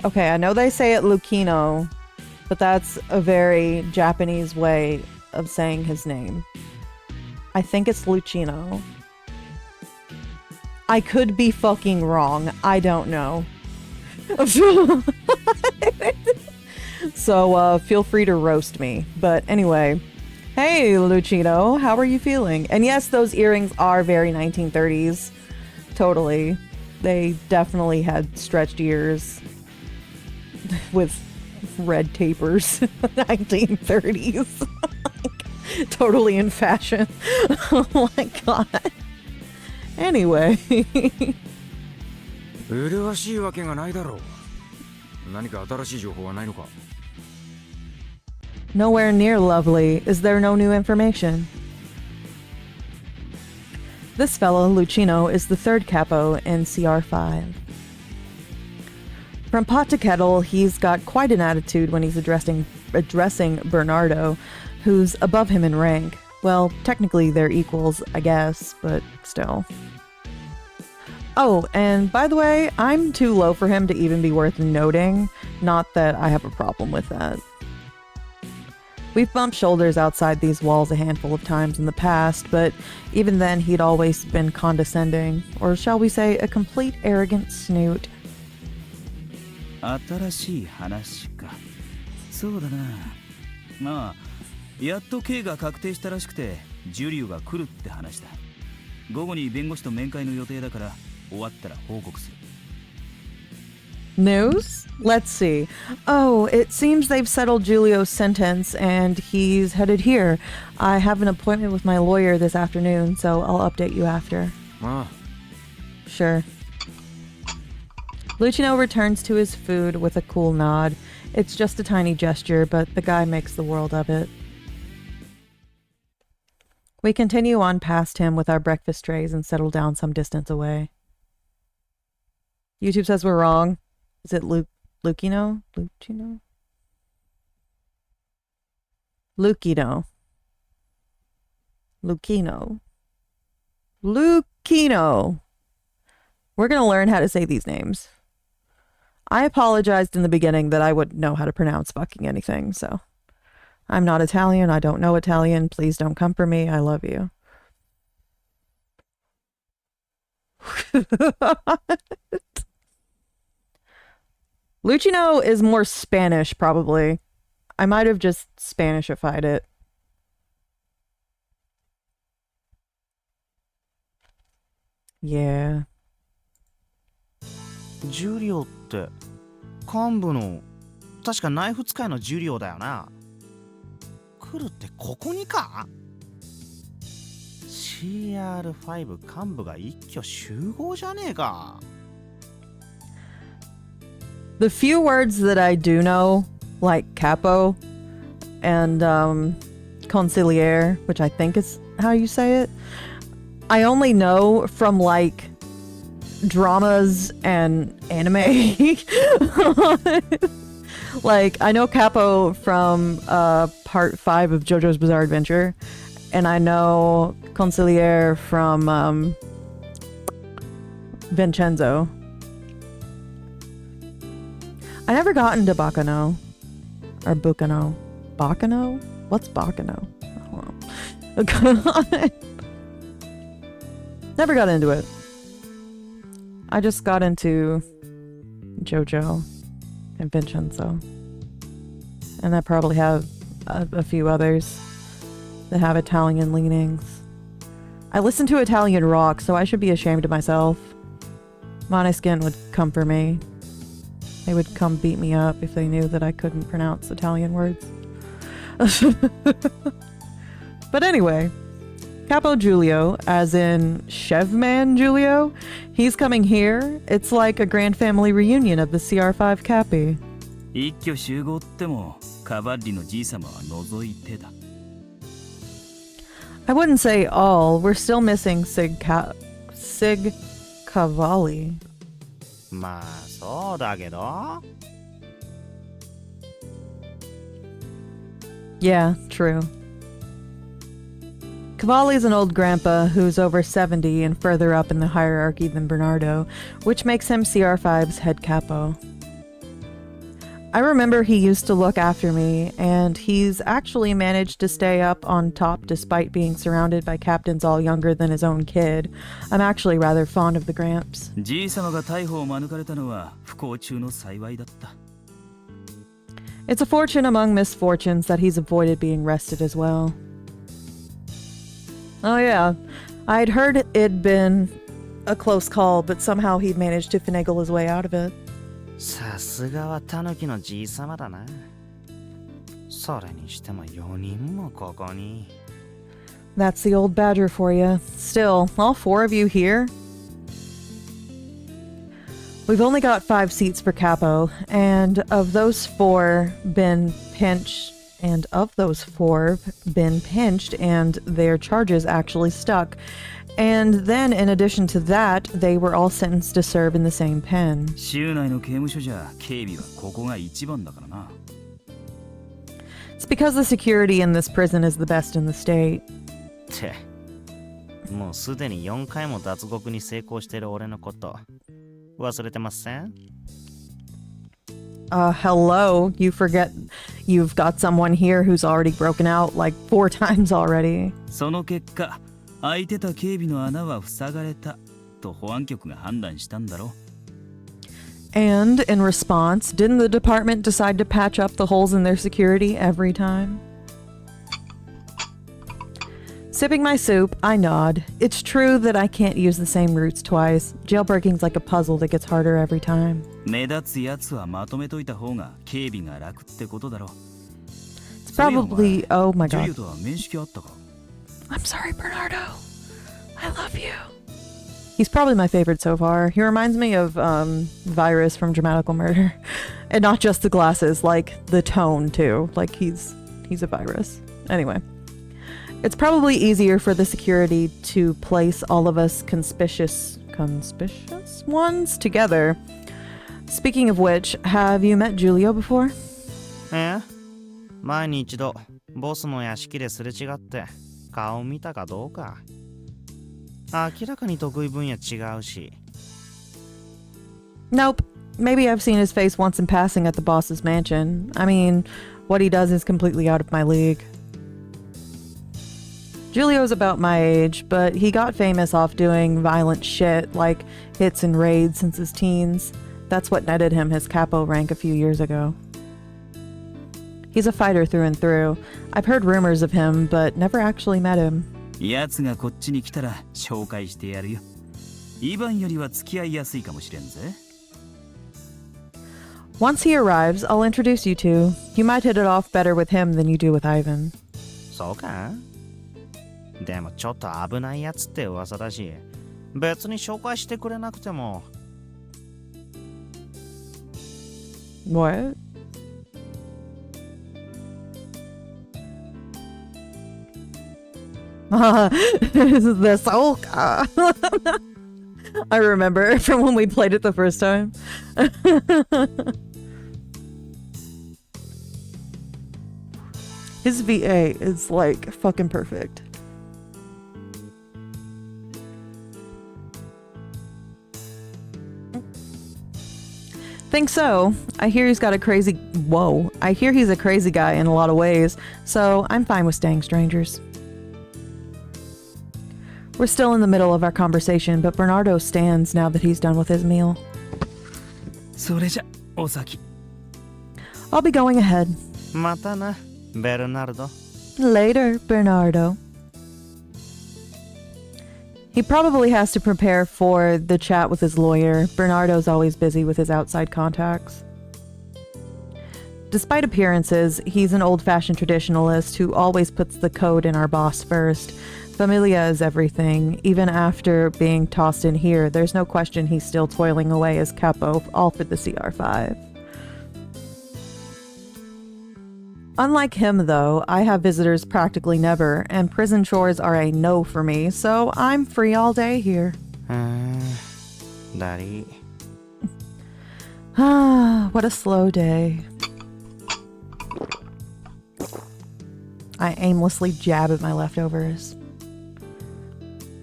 Speaker 1: Okay, I know they say it Lucchino, but that's a very Japanese way of saying his name. I think it's Lucchino. I could be fucking wrong. I don't know. So, feel free to roast me. But anyway, hey, Lucchino, how are you feeling? And yes, those earrings are very 1930s. Totally. They definitely had stretched ears with red tapers. 1930s. Like, totally in fashion. Oh my god. Anyway.
Speaker 5: 麗しいわけがないだろう。何か新しい情報はないのか?
Speaker 1: Nowhere near lovely. Is there no new information? This fellow, Lucchino, is the third capo in CR5. From pot to kettle, he's got quite an attitude when he's addressing Bernardo, who's above him in rank. Well, technically they're equals, I guess, but still. Oh, and by the way, I'm too low for him to even be worth noting. Not that I have a problem with that. We've bumped shoulders outside these walls a handful of times in the past, but even then he'd always been condescending, or shall we say a complete arrogant snoot.
Speaker 4: 新しい話か。そうだな。まあ、やっと刑が確定したらしくて、ジュリュが来るって話だ。午後に弁護士と面会の予定だから、終わったら報告する。
Speaker 1: News? Let's see. Oh, it seems they've settled Giulio's sentence and he's headed here. I have an appointment with my lawyer this afternoon, so I'll update you after. Sure. Lucchino returns to his food with a cool nod. It's just a tiny gesture, but the guy makes the world of it. We continue on past him with our breakfast trays and settle down some distance away. YouTube says we're wrong. Is it Lucchino? Lucchino? Lucchino. Lucchino. Lucchino. We're going to learn how to say these names. I apologized in the beginning that I wouldn't know how to pronounce fucking anything, so. I'm not Italian. I don't know Italian. Please don't come for me. I love you. Lucchino is more Spanish, probably. I might have just Spanishified it. Yeah.
Speaker 3: ジュリオって幹部の確かナイフ使いのジュリオだよな。来るってここにか？ CR5 幹部が一挙集合じゃねえか。
Speaker 1: The few words that I do know, like capo and Consigliere, which I think is how you say it. I only know from like dramas and anime. Like, I know Capo from part 5 of JoJo's Bizarre Adventure, and I know Consigliere from Vincenzo. I never got into Bacano. Or Bucano. Bacano? What's Bacano? I don't know. Never got into it. I just got into JoJo and Vincenzo. And I probably have a few others that have Italian leanings. I listen to Italian rock, so I should be ashamed of myself. Måneskin would come for me. They would come beat me up if they knew that I couldn't pronounce Italian words. But anyway, Capo Giulio, as in Chefman Giulio, he's coming here. It's like a grand family reunion of the CR5 Cappy.
Speaker 4: 一挙集合ってもカバッリのじい様は除いてだ。
Speaker 1: I wouldn't say all. We're still missing Sig Cavalli.
Speaker 3: まあそうだけど。
Speaker 1: Yeah, true. Cavalli's an old grandpa who's over 70 and further up in the hierarchy than Bernardo, which makes him CR5's head capo. I remember he used to look after me, and he's actually managed to stay up on top despite being surrounded by captains all younger than his own kid. I'm actually rather fond of the Gramps.
Speaker 4: じい様が逮捕を免れたのは不幸中の幸いだった。
Speaker 1: It's a fortune among misfortunes that he's avoided being arrested as well. Oh yeah, I'd heard it'd been a close call, but somehow he'd managed to finagle his way out of it.
Speaker 3: さすがはタヌキのじいさまだな。それにしても4人もここに。
Speaker 1: That's the old badger for you. Still, all 4 of you here? We've only got 5 seats for Capo, and of those 4 been pinched, and their charges actually stuck. And then, in addition to that, they were all sentenced to serve in the same pen.
Speaker 4: 州内の刑務所じゃ警備はここが一番だからな。
Speaker 1: It's because the security in this prison is the best in the state.
Speaker 3: ってもうすでに4回も脱獄に成功してる俺のこと忘れてません？
Speaker 1: Hello. You forget you've got someone here who's already broken out like 4 times already.
Speaker 4: その結果、開いてた警備の穴は塞がれたと保安局が判断したんだろ。
Speaker 1: And in response, didn't the department decide to patch up the holes in their security every time? Sipping my soup, I nod. It's true that I can't use the same routes twice. Jailbreaking's like a puzzle that gets harder every time.
Speaker 4: 目立つやつはまとめといた方が警備が楽ってことだろ。
Speaker 1: It's probably... Oh my
Speaker 4: ジュ
Speaker 1: god.
Speaker 4: リオとは面識あったか？
Speaker 1: I'm sorry, Bernardo. I love you. He's probably my favorite so far. He reminds me of Virus from Dramatical Murder. And not just the glasses, like the tone too. Like he's a virus. Anyway. It's probably easier for the security to place all of us conspicuous ones together. Speaking of which, have you met Giulio before?
Speaker 3: 前に一度ボスの屋敷ですれ違って顔見たかどうか。明らかに得意分野違うし。
Speaker 1: Nope. Maybe I've seen his face once in passing at the boss's mansion. I mean, what he does is completely out of my league. Giulio's about my age, but he got famous off doing violent shit like hits and raids since his teens. That's what netted him his capo rank a few years ago. He's a fighter through and through. I've heard rumors of him, but never actually met him.
Speaker 4: やつがこっちに来たら紹介してやるよ。イヴァンよりは付き合いやすいかもしれんぜ。
Speaker 1: Once he arrives, I'll introduce you two. You might hit it off better with him than you do with Ivan.
Speaker 3: そうか？でもちょっと危ないやつって噂だし、別に紹介してくれなくても。
Speaker 1: What? The Soka. I remember from when we played it the first time. His VA is like fucking perfect. Think so. I hear he's got a crazy... Whoa. I hear he's a crazy guy in a lot of ways, so I'm fine with staying strangers. We're still in the middle of our conversation, but Bernardo stands now that he's done with his meal.
Speaker 4: それじゃお先
Speaker 1: I'll be going ahead.
Speaker 3: またな、ベルナルド。
Speaker 1: Later, Bernardo. He probably has to prepare for the chat with his lawyer. Bernardo's always busy with his outside contacts. Despite appearances, he's an old-fashioned traditionalist who always puts the code in our boss first. Familia is everything. Even after being tossed in here, there's no question he's still toiling away as capo, all for the CR5. Unlike him, though, I have visitors practically never, and prison chores are a no for me, so I'm free all day here.
Speaker 3: Daddy.
Speaker 1: Ah, what a slow day. I aimlessly jab at my leftovers.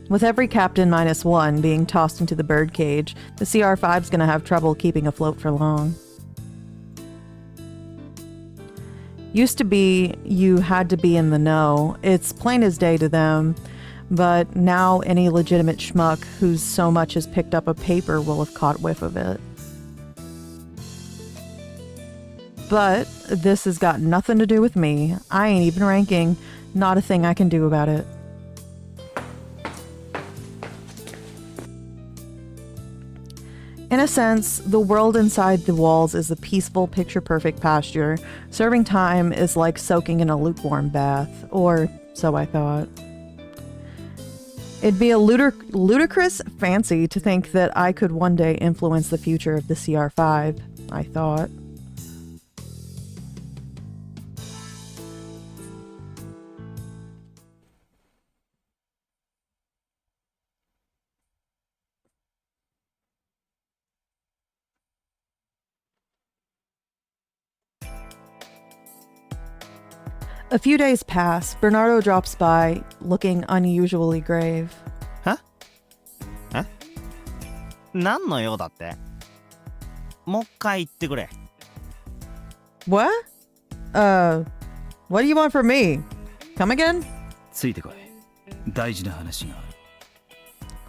Speaker 1: With every captain -1 being tossed into the birdcage, the CR5's gonna have trouble keeping afloat for long. Used to be, you had to be in the know. It's plain as day to them. But now any legitimate schmuck who's so much as picked up a paper will have caught whiff of it. But this has got nothing to do with me. I ain't even ranking. Not a thing I can do about it. In a sense, the world inside the walls is a peaceful, picture-perfect pasture. Serving time is like soaking in a lukewarm bath. Or so I thought. It'd be a ludicrous fancy to think that I could one day influence the future of the CR5, I thought. A few days pass. Bernardo drops by, looking unusually grave.
Speaker 3: Huh? 何の用だって？もう一回言ってくれ。
Speaker 1: What? What do you want from me? Come again?
Speaker 4: ついてこい大事な話がある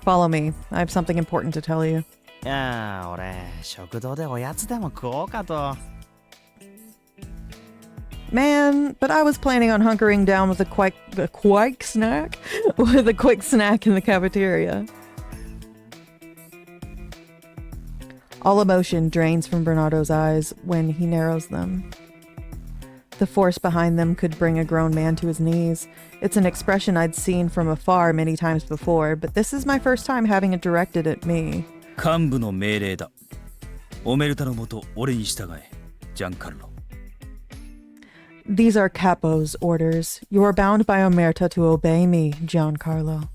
Speaker 1: Follow me. I have something important to tell you.
Speaker 3: いやー、俺、食堂でおやつでも食おうかと。
Speaker 1: Man, but I was planning on hunkering down with a quick snack? With a quick snack in the cafeteria. All emotion drains from Bernardo's eyes when he narrows them. The force behind them could bring a grown man to his knees. It's an expression I'd seen from afar many times before, but this is my first time having it directed at me.
Speaker 4: 幹部の命令だオメルタのもと俺に従えジャンカルロ
Speaker 1: These are Capo's orders. You are bound by Omerta to obey me, Giancarlo.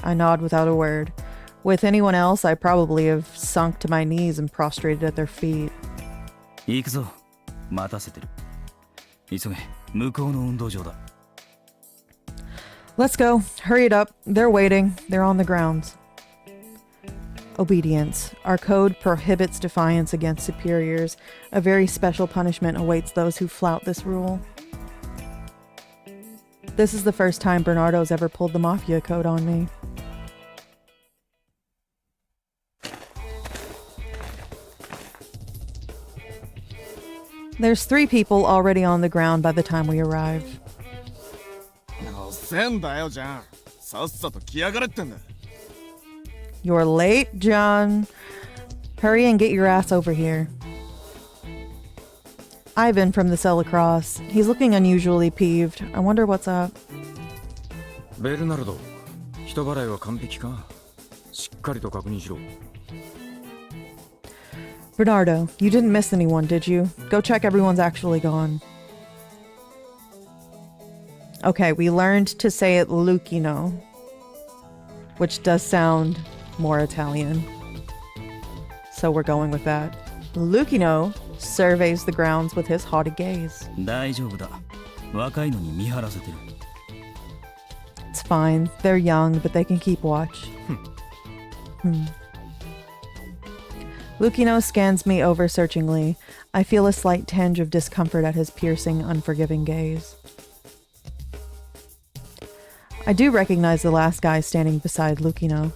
Speaker 1: I nod without a word. With anyone else, I probably have sunk to my knees and prostrated at their feet.
Speaker 4: 行くぞ待たせてる急げ向こうの運動場だ
Speaker 1: Let's go. Hurry it up. They're waiting. They're on the grounds. Obedience. Our code prohibits defiance against superiors. A very special punishment awaits those who flout this rule. This is the first time Bernardo's ever pulled the Mafia code on me. There's 3 people already on the ground by the time we arrive.
Speaker 2: せんだよじゃんさっさと来やがれってんだ
Speaker 1: You're late, John. Hurry and get your ass over here. Ivan from the cell across. He's looking unusually peeved. I wonder what's up.
Speaker 5: ベルナルド人払いは完璧かしっかりと確認しろ
Speaker 1: Bernardo, you didn't miss anyone, did you? Go check everyone's actually gone. Okay, we learned to say it Lucchino, which does sound more Italian. So we're going with that. Lucchino surveys the grounds with his haughty gaze.
Speaker 4: 大丈夫だ。若いのに見張らせてる。
Speaker 1: It's fine. They're young, but they can keep watch. Lucchino scans me over searchingly. I feel a slight tinge of discomfort at his piercing, unforgiving gaze. I do recognize the last guy standing beside Lucchino.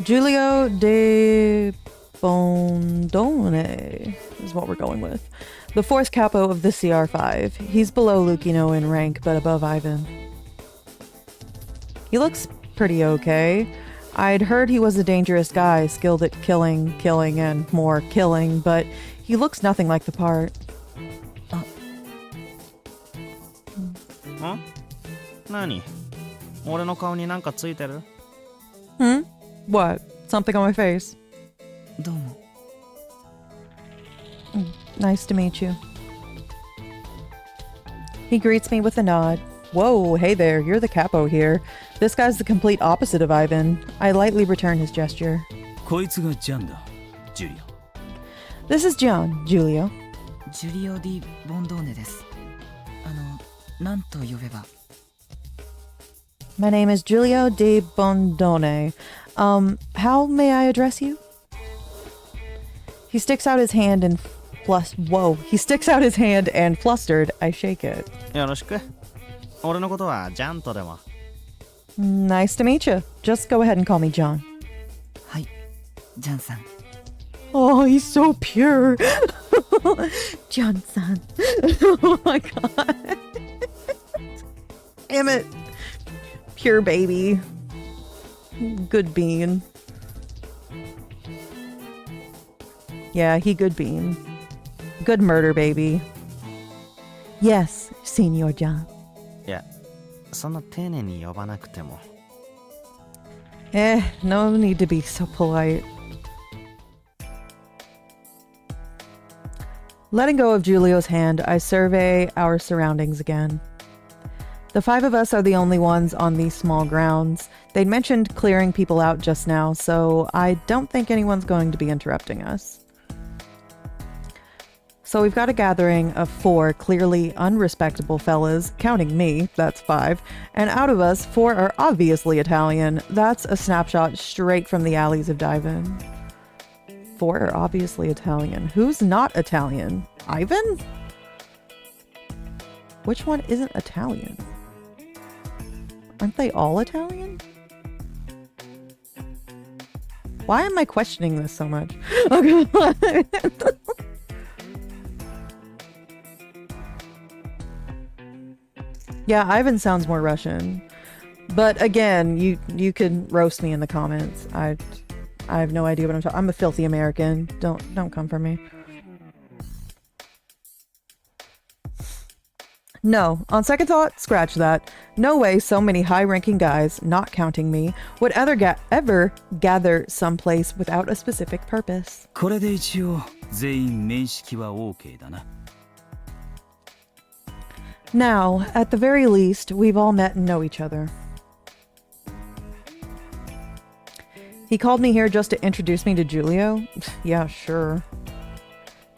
Speaker 1: Giulio de Bondone is what we're going with. The fourth capo of the CR5. He's below Lucchino in rank, but above Ivan. He looks pretty okay. I'd heard he was a dangerous guy, skilled at killing, and more killing, but he looks nothing like the part.
Speaker 3: Huh? 何? 俺の顔になんかついてる?
Speaker 1: What? Something on my face?
Speaker 6: どうも。
Speaker 1: Nice to meet you. He greets me with a nod. Whoa, hey there, you're the capo here. This guy's the complete opposite of Ivan. I lightly return his gesture.
Speaker 4: こいつがジャンだ、ジュリ
Speaker 1: This is John, Giulio.
Speaker 6: ジュリオ・ディ・ボンドーネです。なんと呼べば。
Speaker 1: My name is Giulio de Bondone. How may I address you? He sticks out his hand and He sticks out his hand and flustered, I shake it.
Speaker 3: よろしく。俺のことはジャンとでも。
Speaker 1: Nice to meet you. Just go ahead and call me John.
Speaker 6: はい、ジャンさん。
Speaker 1: Oh, he's so pure. John-san. Oh my god. Damn it. Pure baby. Good bean. Yeah, he good bean. Good murder baby. Yes, Senor John.
Speaker 3: いや、そんな丁寧に呼ばなくても。
Speaker 1: No need to be so polite. Letting go of Giulio's hand, I survey our surroundings again. The five of us are the only ones on these small grounds. They'd mentioned clearing people out just now, so I don't think anyone's going to be interrupting us. So we've got a gathering of 4 clearly unrespectable fellas, counting me, that's 5, and out of us, 4 are obviously Italian. That's a snapshot straight from the alleys of Divin. 4 are obviously Italian. Who's not Italian? Ivan? Which one isn't Italian? Aren't they all Italian? Why am I questioning this so much? Okay. Yeah, Ivan sounds more Russian. But again, you could roast me in the comments. I have no idea what I'm talking. I'm a filthy American. Don't come for me. No, on second thought, scratch that. No way so many high-ranking guys, not counting me, would ever gather someplace without a specific purpose.
Speaker 4: これで一応全員面識は OK だな。
Speaker 1: Now, at the very least, we've all met and know each other. He called me here just to introduce me to Giulio? Yeah, sure.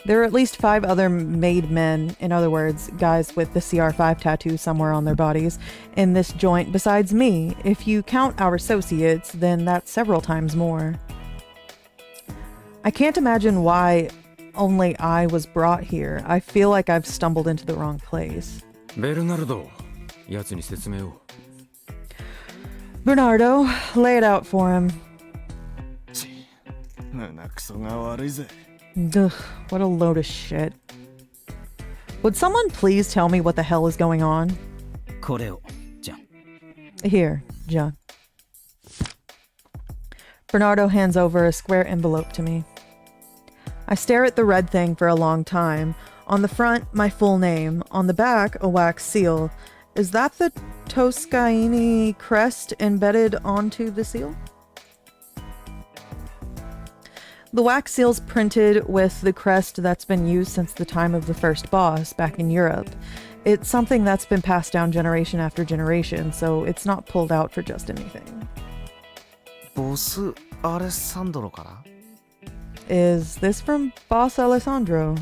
Speaker 1: There are at least 5 other made men, in other words, guys with the CR5 tattoo somewhere on their bodies, in this joint besides me. If you count our associates, then that's several times more. I can't imagine why only I was brought here. I feel like I've stumbled into the wrong place.
Speaker 5: ベルナルド、やつに説明を。
Speaker 1: Bernardo, lay it out for him.
Speaker 2: 胸クソが悪いぜ。
Speaker 1: Ugh, what a load of shit. Would someone please tell me what the hell is going on?
Speaker 4: これを、じゃん。
Speaker 1: Here, John. Bernardo hands over a square envelope to me. I stare at the red thing for a long time. On the front, my full name. On the back, a wax seal. Is that the Toscaini crest embedded onto the seal? The wax seal's printed with the crest that's been used since the time of the first boss back in Europe. It's something that's been passed down generation after generation, so it's not pulled out for just anything.
Speaker 3: ボスアレッサンドロから
Speaker 1: Is this from Boss Alessandro?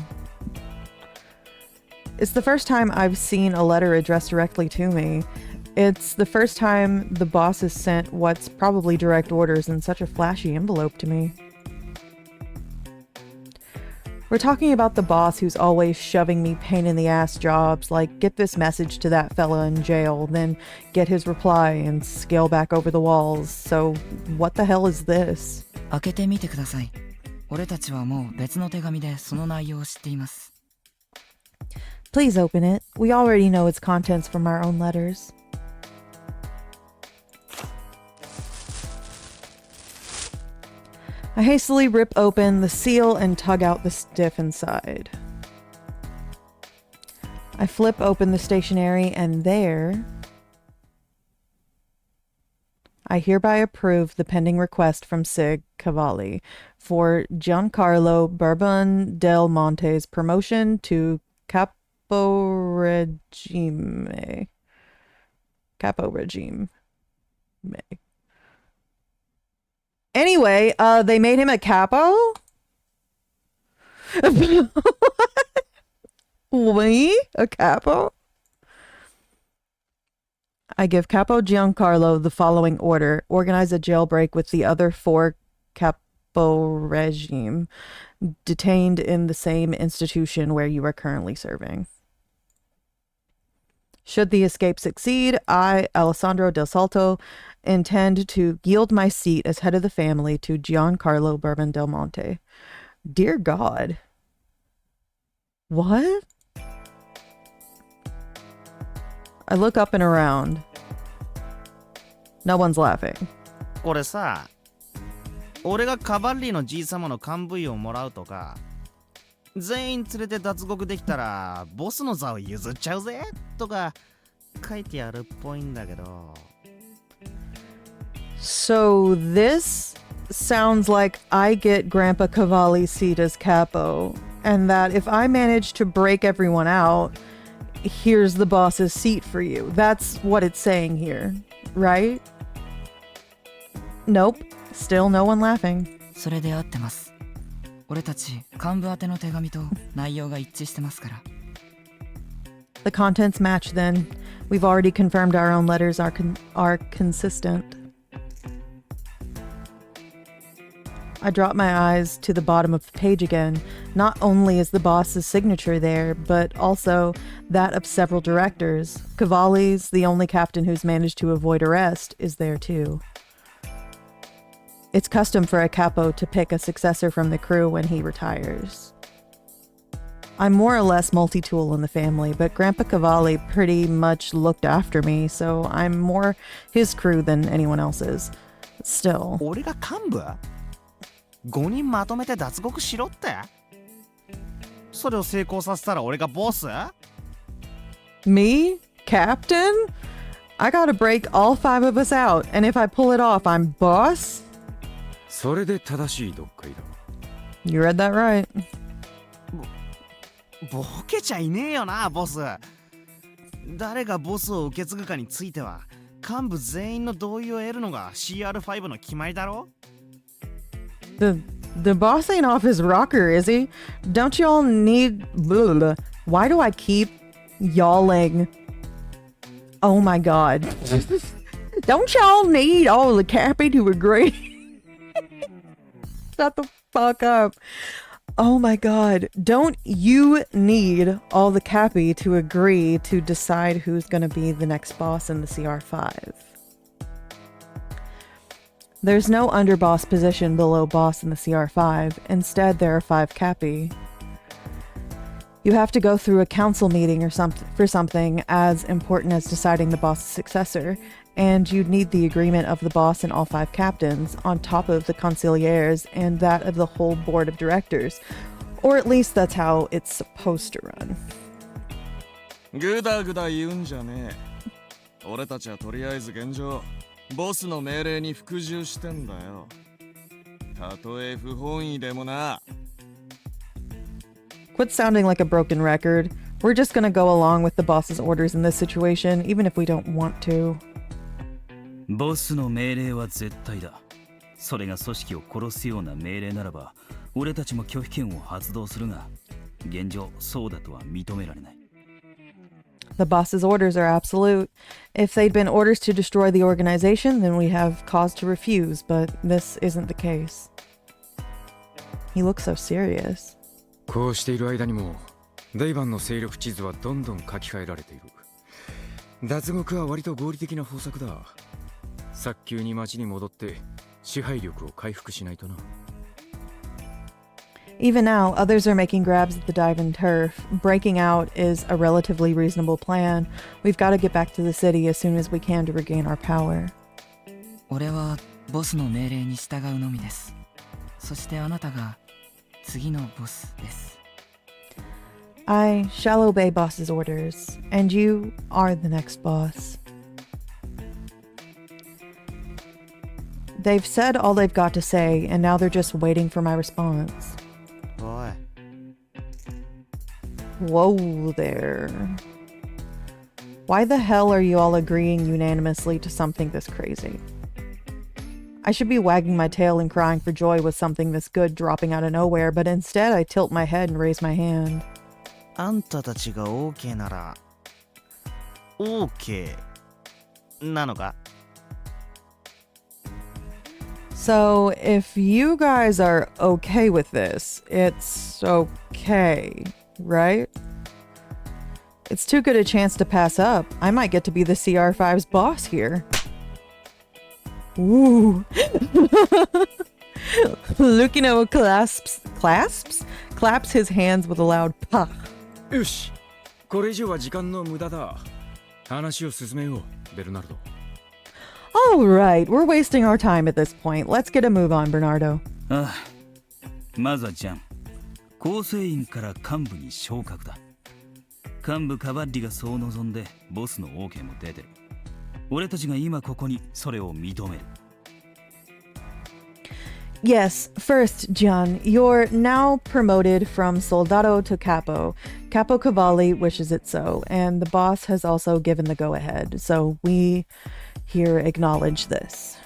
Speaker 1: It's the first time I've seen a letter addressed directly to me. It's the first time the boss has sent what's probably direct orders in such a flashy envelope to me. We're talking about the boss who's always shoving me pain-in-the-ass jobs like get this message to that fella in jail, then get his reply and scale back over the walls. So what the hell is this?
Speaker 6: 開けてみてください。俺たちはもう別の手紙でその内容を知っています。
Speaker 1: Please open it. We already know its contents from our own letters. I hastily rip open the seal and tug out the stiff inside. I flip open the stationery and there... I hereby approve the pending request from Sig Cavalli for Giancarlo Bourbon del Monte's promotion to Capo Regime. Capo Regime. Anyway, they made him a capo? We? A capo? I give Capo Giancarlo the following order. Organize a jailbreak with the other 4 Capo Regime detained in the same institution where you are currently serving. Should the escape succeed, I, Alessandro Del Salto, intend to yield my seat as head of the family to Giancarlo Bourbon del Monte. Dear God. What? I look up and around. No one's laughing.
Speaker 3: これさ、俺がカバッリーのじい様の幹部位をもらうとか、全員連れて脱獄できたらボスの座を譲っちゃうぜとか書いてあるっぽいんだけど。
Speaker 1: So this sounds like I get Grandpa Cavalli's seat as capo, and that if I manage to break everyone out, here's the boss's seat for you. That's what it's saying here, right? Nope. Still no one laughing.
Speaker 6: それで合ってます。俺たち幹部宛ての手紙と内容が一致してますから。
Speaker 1: The contents match then. We've already confirmed our own letters are consistent. I drop my eyes to the bottom of the page again. Not only is the boss's signature there, but also that of several directors. Cavalli's, the only captain who's managed to avoid arrest, is there too. It's custom for a capo to pick a successor from the crew when he retires. I'm more or less multi-tool in the family, but Grandpa Cavalli pretty much looked after me, so I'm more his crew than anyone else's. Still.
Speaker 3: 俺が幹部 ?5 人まとめて脱獄しろって？それを成功させたら俺がボス？
Speaker 1: Me? Captain? I gotta break all 5 of us out, and if I pull it off, I'm boss?
Speaker 5: それで正しい読解だ。
Speaker 1: You read that right.
Speaker 3: ボケちゃいねえよな、ボス。誰がボスを受け継ぐかについては、幹部全員の同意を得るのが CR5 の決まりだろ？
Speaker 1: The boss ain't off his rocker, is he? Don't y'all need... Blah, blah. Why do I keep yawling? Oh my god. Don't y'all need all the cappy to agree? Shut the fuck up. Oh my god. Don't you need all the cappy to agree to decide who's gonna be the next boss in the CR5? There's no underboss position below boss in the CR5. Instead, there are 5 cappy. You have to go through a council meeting or something as important as deciding the boss's successor, and you'd need the agreement of the boss and all 5 captains, on top of the conciliaires and that of the whole board of directors. Or at least that's how it's supposed to run.
Speaker 2: ぐだぐだ言うんじゃねえ。俺たちはとりあえず現状ボスの命令に服従してんだよ。たとえ不本意でもな。
Speaker 1: Quit sounding like a broken record. We're just gonna go along with the boss's orders in this situation, even if we don't want to.
Speaker 4: ボスの命令は絶対だ。それが組織を殺すような命令ならば、俺たちも拒否権を発動するが、現状そうだとは認められない。
Speaker 1: The boss's orders are absolute. If they'd been orders to destroy the organization, then we have cause to refuse, but this isn't the case. He looks so serious.
Speaker 5: こうしている間にもデイバンの勢力地図はどんどん書き換えられている。脱獄は割と合理的な方策だ。早急に町に戻って支配力を回復しないとな。
Speaker 1: Even now, others are making grabs at the dive-in turf. Breaking out is a relatively reasonable plan. We've got to get back to the city as soon as we can to regain our power.
Speaker 6: 俺はボスの命令に従うのみです。そしてあなたが次のボスです。
Speaker 1: I shall obey boss's orders, and you are the next boss. They've said all they've got to say, and now they're just waiting for my response.
Speaker 3: おい
Speaker 1: Whoa there. Why the hell are you all agreeing unanimously to something this crazy? I should be wagging my tail and crying for joy with something this good dropping out of nowhere, but instead I tilt my head and raise my hand.
Speaker 3: あんたたちが OK なら OK なのか？
Speaker 1: So, if you guys are okay with this, it's okay, right? It's too good a chance to pass up. I might get to be the CR5's boss here. Ooh. Lucino claps his hands with a loud pah.
Speaker 5: よし、これ以上は時間の無駄だ。話を進めよう、ベルナルド。
Speaker 1: All right, we're wasting our time at this point. Let's get a move on, Bernardo.
Speaker 4: ああ、まずはジャン。構成員から幹部に昇格だ。幹部カバッリがそう望んでボスの OK も出てる。俺たちが今ここにそれを認める。
Speaker 1: Yes, first, Gian, you're now promoted from soldado to capo. Capo Cavalli wishes it so, and the boss has also given the go-ahead, so we here acknowledge this.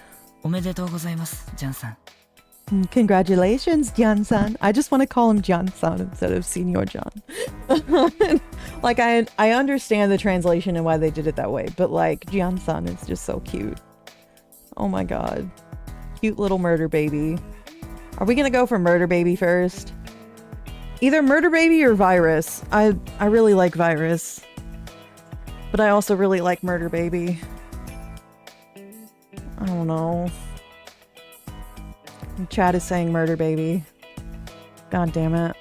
Speaker 6: おめでとうございます、ジャンさん。
Speaker 1: Congratulations, Gian-san. I just want to call him Gian-san instead of Senior John. Like, I understand the translation and why they did it that way, but like, Gian-san is just so cute. Oh my god. Cute little murder baby. Are we gonna go for murder baby first? Either murder baby or virus. I really like virus. But I also really like murder baby. I don't know. Chat is saying murder baby. God damn it.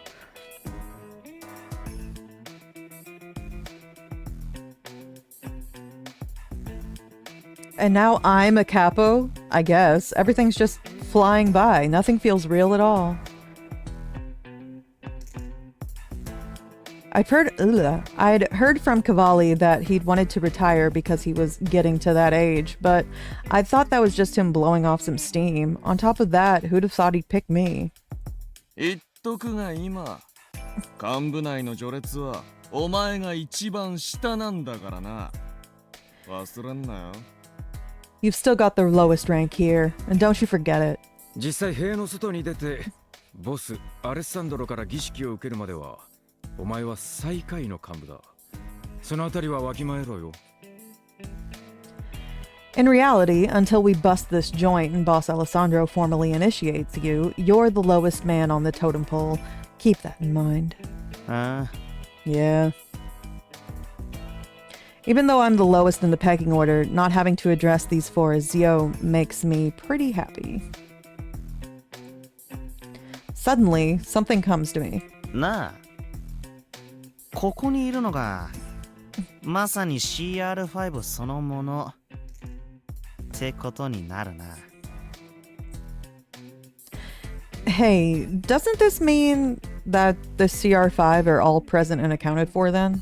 Speaker 1: And now I'm a capo, I guess. Everything's just flying by. Nothing feels real at all. I'd heard from Cavalli that he'd wanted to retire because he was getting to that age, but I thought that was just him blowing off some steam. On top of that, who'd have thought he'd pick me?
Speaker 2: 言っとくが今、幹部内の序列はお前が一番下なんだからな。忘れんなよ。
Speaker 1: You've still got the lowest rank here, and don't you forget it.
Speaker 5: 実際塀の外に出てボスアレッサンドロから儀式を受けるまではお前は最下位の幹部だ。そのあたりはわきまえろよ。
Speaker 1: In reality, until we bust this joint and Boss Alessandro formally initiates you, you're the lowest man on the totem pole. Keep that in mind. Yeah. Even though I'm the lowest in the pecking order, not having to address these four as Zio makes me pretty happy. Suddenly, something comes to me.
Speaker 3: なあ、ここにいるのがまさに CR5 そのものってことになるな。
Speaker 1: Hey, doesn't this mean that the CR5 are all present and accounted for then?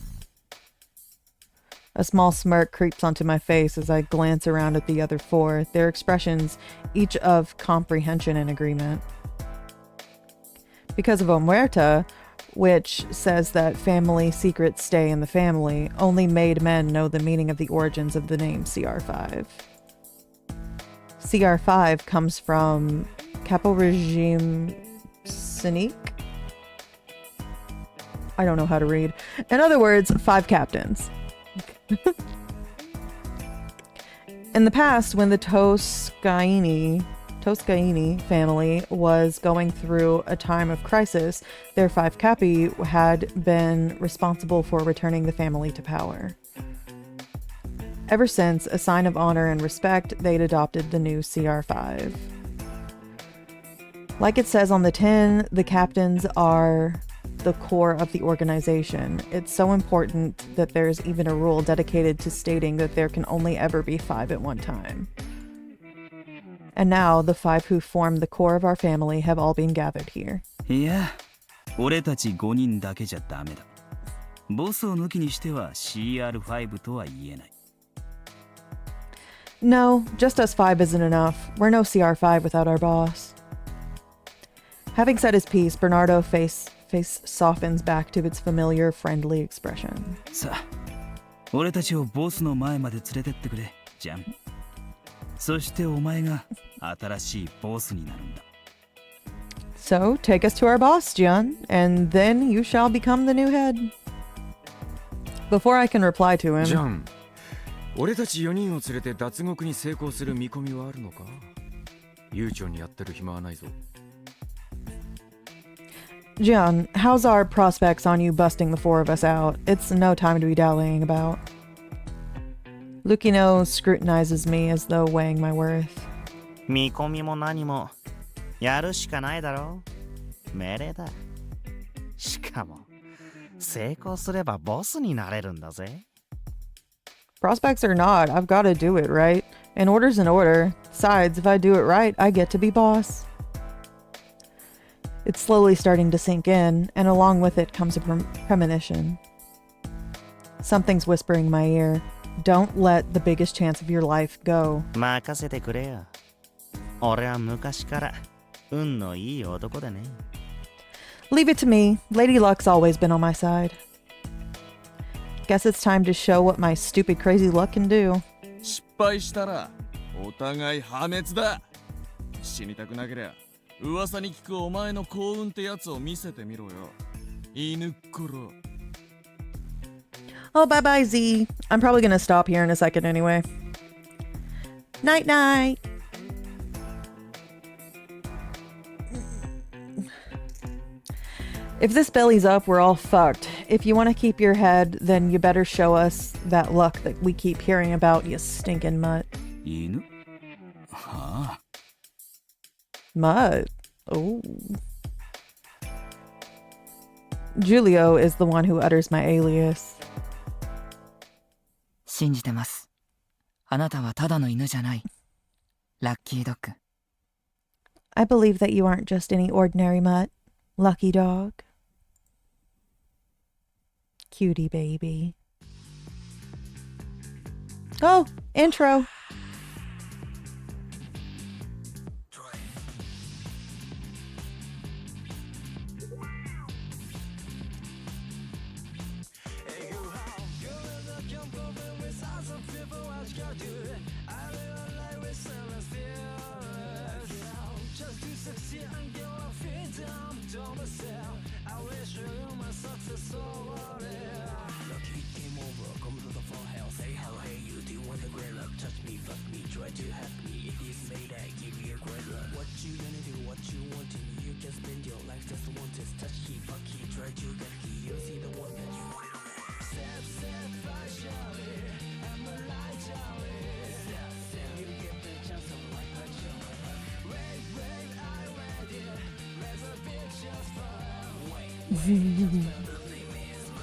Speaker 1: A small smirk creeps onto my face as I glance around at the other four, their expressions each of comprehension and agreement. Because of Omerta, which says that family secrets stay in the family, only made men know the meaning of the origins of the name CR5. CR5 comes from Capo Regime Cynique? I don't know how to read. In other words, 5 captains. In the past, when the Toscaini family was going through a time of crisis, their 5 capi had been responsible for returning the family to power. Ever since, a sign of honor and respect, they'd adopted the new CR5. Like it says on the tin, the captains are the core of the organization. It's so important that there's even a rule dedicated to stating that there can only ever be 5 at one time. And now, the 5 who form the core of our family have all been gathered here.
Speaker 4: いや、俺たち5人だけじゃダメだ。ボスを抜きにしては CR5 とは言えない。
Speaker 1: No, just us 5 isn't enough. We're no CR5 without our boss. Having said his piece, Bernardo's face softens back to its familiar, friendly expression.
Speaker 4: さあ、俺たちをボスの前まで連れてってくれ、じゃん。そしてお前が新しいボスになるんだ。
Speaker 1: So, take us to our boss, Jian, and then you shall become the new head. Before I can reply to him...
Speaker 5: ジャン、俺たち4人を連れて脱獄に成功する見込みはあるのか？悠長にやってる暇はないぞ。
Speaker 1: Jian, how's our prospects on you busting the 4 of us out? It's no time to be dallying about. Lucino scrutinizes me as though weighing my worth.
Speaker 3: 見込みも何もやるしかないだろう。命令だ。しかも成功すればボスになれるんだぜ。
Speaker 1: Prospects or not, I've got to do it, right? An order's an order. Besides, if I do it right, I get to be boss. It's slowly starting to sink in, and along with it comes a premonition. Something's whispering in my ear. Don't let the biggest chance of your life go.
Speaker 3: 任せてくれよ。俺は昔から運のいい男でね。
Speaker 1: Leave it to me. Lady Luck's always been on my side. Guess it's time to show what my stupid crazy luck can do.
Speaker 2: 失敗したらお互い破滅だ。死にたくなけりゃ噂に聞くお前の幸運ってやつを見せてみろよ。犬っころ。
Speaker 1: Oh, bye bye, Z. I'm probably gonna stop here in a second anyway. Night night. If this belly's up, we're all fucked. If you want to keep your head, then you better show us that luck that we keep hearing about, you stinking mutt.
Speaker 4: 犬？はあ。
Speaker 1: Mutt? Oh. Julio is the one who utters my alias.
Speaker 6: 信じてます。あなたはただの犬じゃない。ラッキードッグ。
Speaker 1: I believe that you aren't just any ordinary mutt. Lucky dog. Cutie baby. Oh, intro.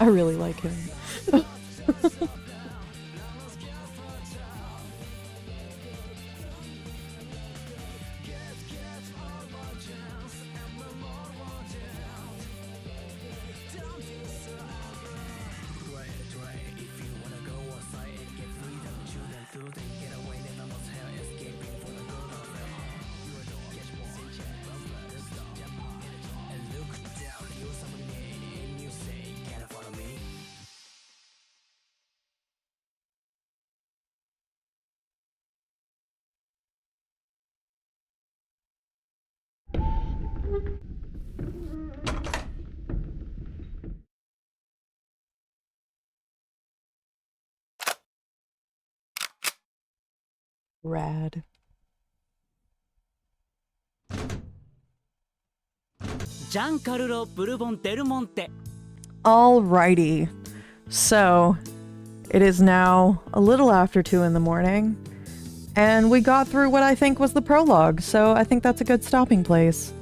Speaker 1: I really like him. Rad.
Speaker 7: Giancarlo Bourbon Del Monte.
Speaker 1: Alrighty. So, it is now a little after 2 in the morning, and we got through what I think was the prologue, so I think that's a good stopping place.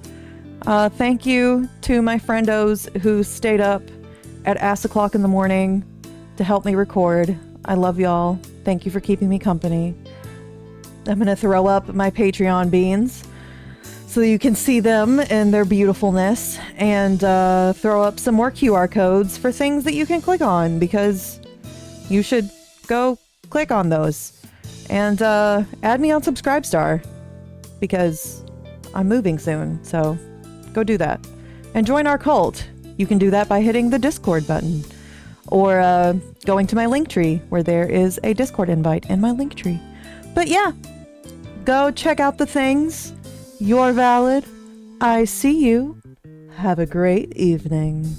Speaker 1: Thank you to my friendos who stayed up at ass o'clock in the morning to help me record. I love y'all. Thank you for keeping me company. I'm gonna throw up my Patreon beans so that you can see them in their beautifulness, and throw up some more QR codes for things that you can click on, because you should go click on those. And add me on Subscribestar, because I'm moving soon, so go do that. And join our cult. You can do that by hitting the Discord button, or going to my Linktree, where there is a Discord invite in my Linktree. But yeah, go check out the things. You're valid. I see you. Have a great evening.